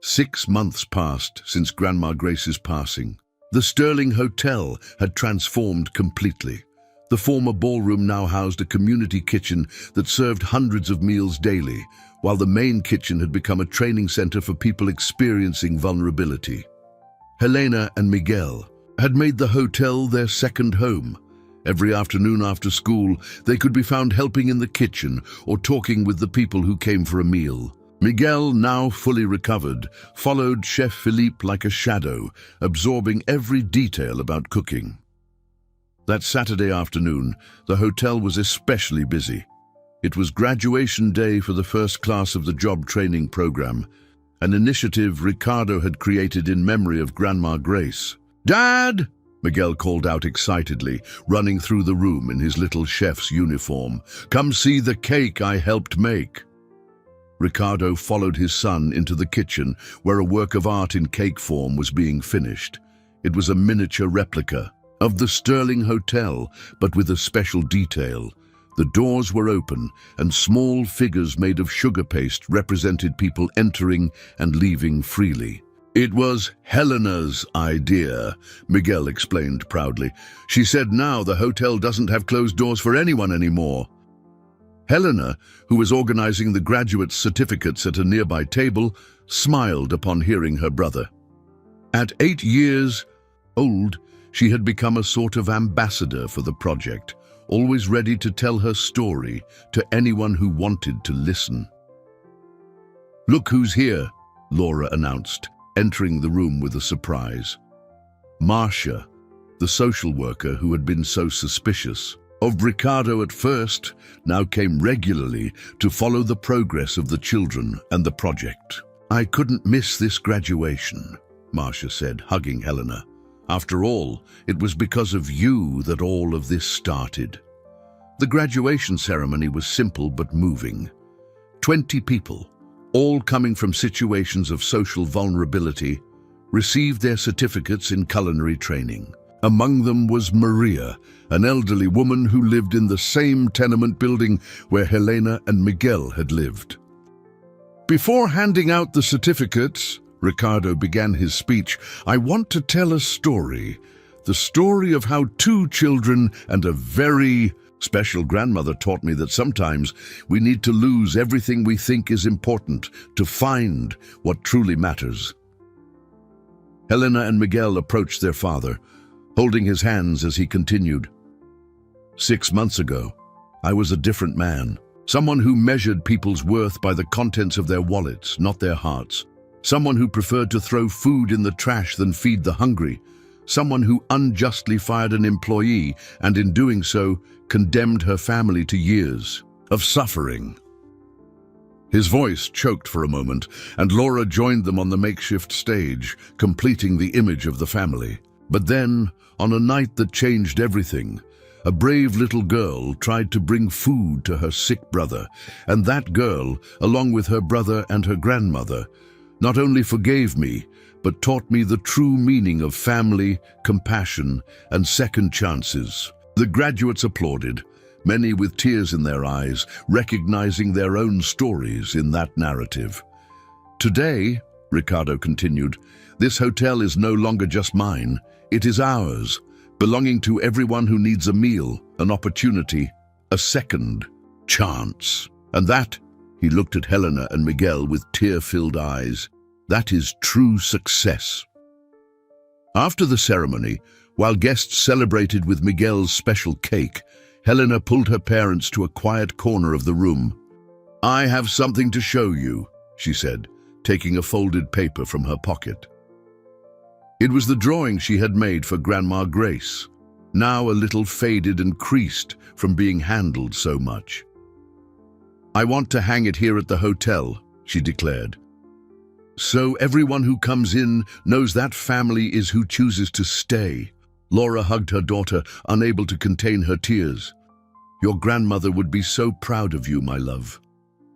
6 months passed since Grandma Grace's passing. The Sterling Hotel had transformed completely. The former ballroom now housed a community kitchen that served hundreds of meals daily, while the main kitchen had become a training center for people experiencing vulnerability. Helena and Miguel had made the hotel their second home. Every afternoon after school, they could be found helping in the kitchen or talking with the people who came for a meal. Miguel, now fully recovered, followed Chef Philippe like a shadow, absorbing every detail about cooking. That Saturday afternoon, the hotel was especially busy. It was graduation day for the first class of the job training program, an initiative Ricardo had created in memory of Grandma Grace. "Dad!" Miguel called out excitedly, running through the room in his little chef's uniform. "Come see the cake I helped make." Ricardo followed his son into the kitchen, where a work of art in cake form was being finished. It was a miniature replica of the Sterling Hotel, but with a special detail. The doors were open, and small figures made of sugar paste represented people entering and leaving freely. "It was Helena's idea," Miguel explained proudly. "She said now the hotel doesn't have closed doors for anyone anymore." Helena, who was organizing the graduate certificates at a nearby table, smiled upon hearing her brother. At 8 years old, she had become a sort of ambassador for the project, always ready to tell her story to anyone who wanted to listen. "Look who's here," Laura announced, entering the room with a surprise. Marcia, the social worker who had been so suspicious of Ricardo at first, now came regularly to follow the progress of the children and the project. "I couldn't miss this graduation," Marcia said, hugging Helena. "After all, it was because of you that all of this started." The graduation ceremony was simple but moving. 20 people, all coming from situations of social vulnerability, received their certificates in culinary training. Among them was Maria, an elderly woman who lived in the same tenement building where Helena and Miguel had lived. Before handing out the certificates, Ricardo began his speech. "I want to tell a story. The story of how 2 children and a very Special grandmother taught me that sometimes we need to lose everything we think is important to find what truly matters. Helena and Miguel approached their father, holding his hands as he continued. 6 months ago, I was a different man. Someone who measured people's worth by the contents of their wallets, not their hearts. Someone who preferred to throw food in the trash than feed the hungry. Someone who unjustly fired an employee and in doing so condemned her family to years of suffering. His voice choked for a moment, and Laura joined them on the makeshift stage, completing the image of the family. But then, on a night that changed everything, a brave little girl tried to bring food to her sick brother, and that girl, along with her brother and her grandmother, not only forgave me, but taught me the true meaning of family, compassion, and second chances. The graduates applauded, many with tears in their eyes, recognizing their own stories in that narrative. Today, Ricardo continued, this hotel is no longer just mine, it is ours, belonging to everyone who needs a meal, an opportunity, a second chance. And that, he looked at Helena and Miguel with tear-filled eyes, that is true success. After the ceremony, while guests celebrated with Miguel's special cake, Helena pulled her parents to a quiet corner of the room. I have something to show you, she said, taking a folded paper from her pocket. It was the drawing she had made for Grandma Grace, now a little faded and creased from being handled so much. I want to hang it here at the hotel, she declared. So everyone who comes in knows that family is who chooses to stay. Laura hugged her daughter, unable to contain her tears. Your grandmother would be so proud of you, my love.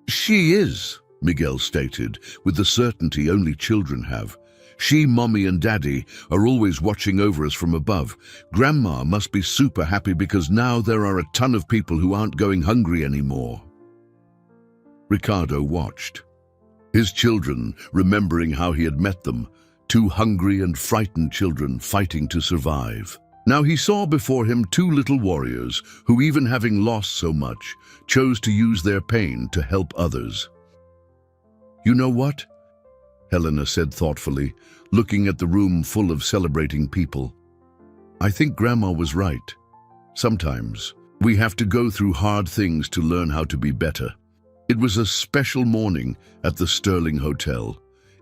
She is, Miguel stated, with the certainty only children have. She, Mommy, and Daddy are always watching over us from above. Grandma must be super happy because now there are a ton of people who aren't going hungry anymore. Ricardo watched. His children, remembering how he had met them, two hungry and frightened children fighting to survive. Now he saw before him two little warriors who, even having lost so much, chose to use their pain to help others. You know what? Helena said thoughtfully, looking at the room full of celebrating people. I think Grandma was right. Sometimes we have to go through hard things to learn how to be better. It was a special morning at the Sterling Hotel.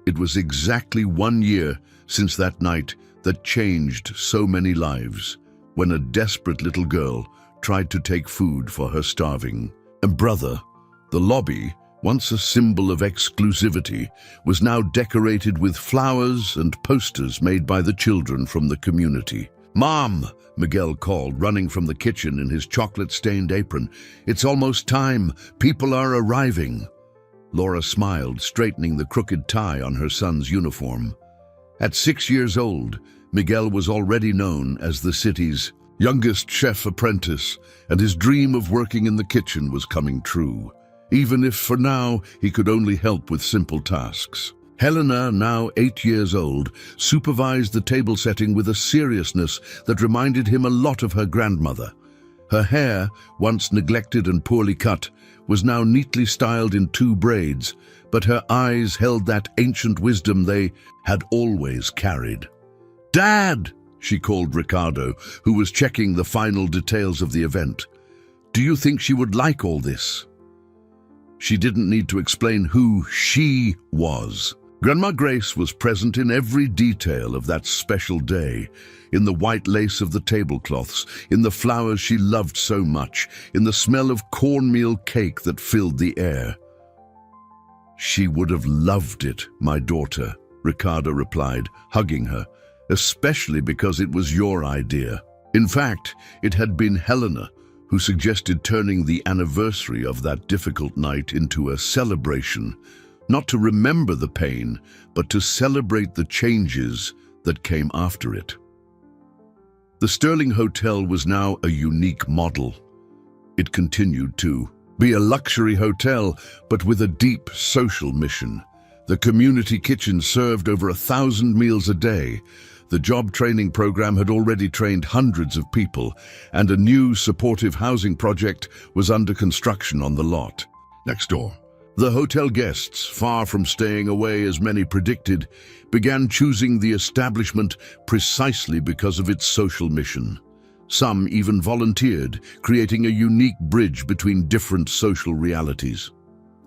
It was exactly 1 year since that night that changed so many lives, when a desperate little girl tried to take food for her starving brother. The lobby, once a symbol of exclusivity, was now decorated with flowers and posters made by the children from the community. Mom, Miguel called, running from the kitchen in his chocolate-stained apron. It's almost time. People are arriving. Laura smiled, straightening the crooked tie on her son's uniform. At 6 years old, Miguel was already known as the city's youngest chef apprentice, and his dream of working in the kitchen was coming true, even if for now he could only help with simple tasks. Helena, now 8 years old, supervised the table setting with a seriousness that reminded him a lot of her grandmother. Her hair, once neglected and poorly cut, was now neatly styled in 2 braids, but her eyes held that ancient wisdom they had always carried. Dad, she called Ricardo, who was checking the final details of the event. Do you think she would like all this? She didn't need to explain who she was. Grandma Grace was present in every detail of that special day, in the white lace of the tablecloths, in the flowers she loved so much, in the smell of cornmeal cake that filled the air. She would have loved it, my daughter, Ricardo replied, hugging her, especially because it was your idea. In fact, it had been Helena who suggested turning the anniversary of that difficult night into a celebration, not to remember the pain, but to celebrate the changes that came after it. The Sterling Hotel was now a unique model. It continued to be a luxury hotel, but with a deep social mission. The community kitchen served over 1,000 meals a day. The job training program had already trained hundreds of people, and a new supportive housing project was under construction on the lot. Next door, the hotel guests, far from staying away as many predicted, began choosing the establishment precisely because of its social mission. Some even volunteered, creating a unique bridge between different social realities.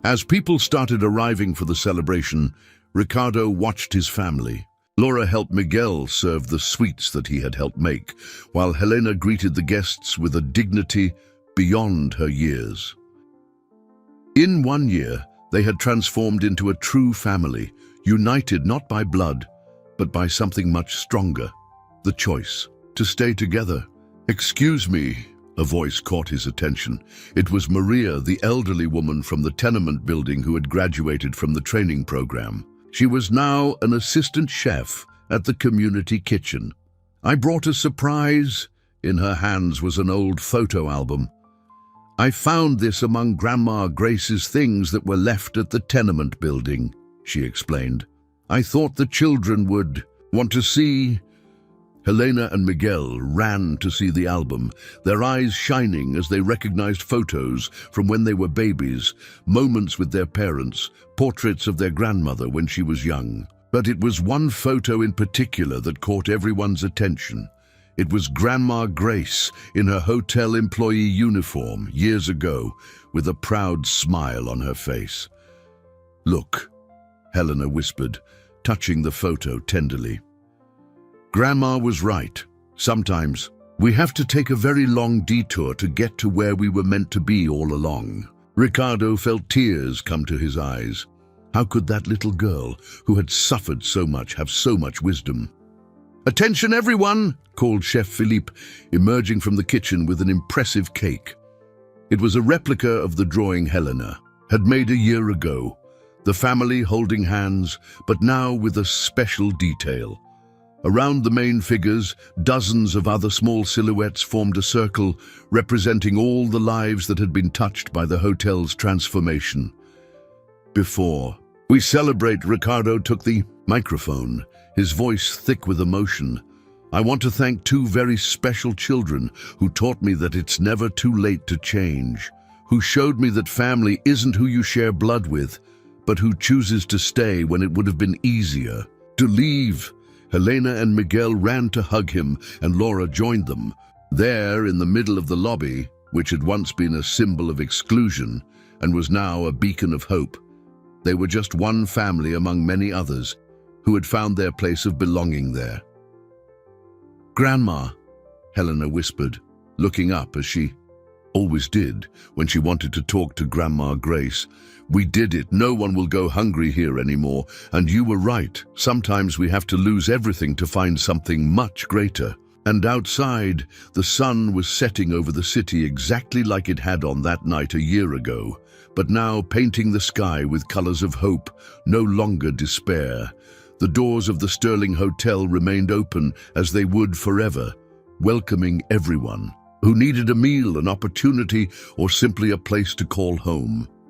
As people started arriving for the celebration, Ricardo watched his family. Laura helped Miguel serve the sweets that he had helped make, while Helena greeted the guests with a dignity beyond her years. In 1 year, they had transformed into a true family, united not by blood, but by something much stronger: the choice to stay together. "Excuse me," a voice caught his attention. It was Maria, the elderly woman from the tenement building who had graduated from the training program. She was now an assistant chef at the community kitchen. "I brought a surprise." In her hands was an old photo album. "I found this among Grandma Grace's things that were left at the tenement building," she explained. "I thought the children would want to see." Helena and Miguel ran to see the album, their eyes shining as they recognized photos from when they were babies, moments with their parents, portraits of their grandmother when she was young. But it was one photo in particular that caught everyone's attention. It was Grandma Grace in her hotel employee uniform years ago, with a proud smile on her face. "Look," Helena whispered, touching the photo tenderly. Grandma was right. Sometimes we have to take a very long detour to get to where we were meant to be all along. Ricardo felt tears come to his eyes. How could that little girl, who had suffered so much, have so much wisdom? "Attention everyone," called Chef Philippe, emerging from the kitchen with an impressive cake. It was a replica of the drawing Helena had made a year ago, the family holding hands, but now with a special detail. Around the main figures, dozens of other small silhouettes formed a circle, representing all the lives that had been touched by the hotel's transformation. Before we celebrate, Ricardo took the microphone, his voice thick with emotion. "I want to thank two very special children who taught me that it's never too late to change, who showed me that family isn't who you share blood with, but who chooses to stay when it would have been easier to leave." Helena and Miguel ran to hug him, and Laura joined them. There, in the middle of the lobby, which had once been a symbol of exclusion and was now a beacon of hope, they were just one family among many others who had found their place of belonging there. "Grandma," Helena whispered, looking up as she always did when she wanted to talk to Grandma Grace. "We did it. No one will go hungry here anymore. And you were right. Sometimes we have to lose everything to find something much greater." And outside, the sun was setting over the city exactly like it had on that night a year ago, but now painting the sky with colors of hope, no longer despair. The doors of the Sterling Hotel remained open as they would forever, welcoming everyone who needed a meal, an opportunity, or simply a place to call home.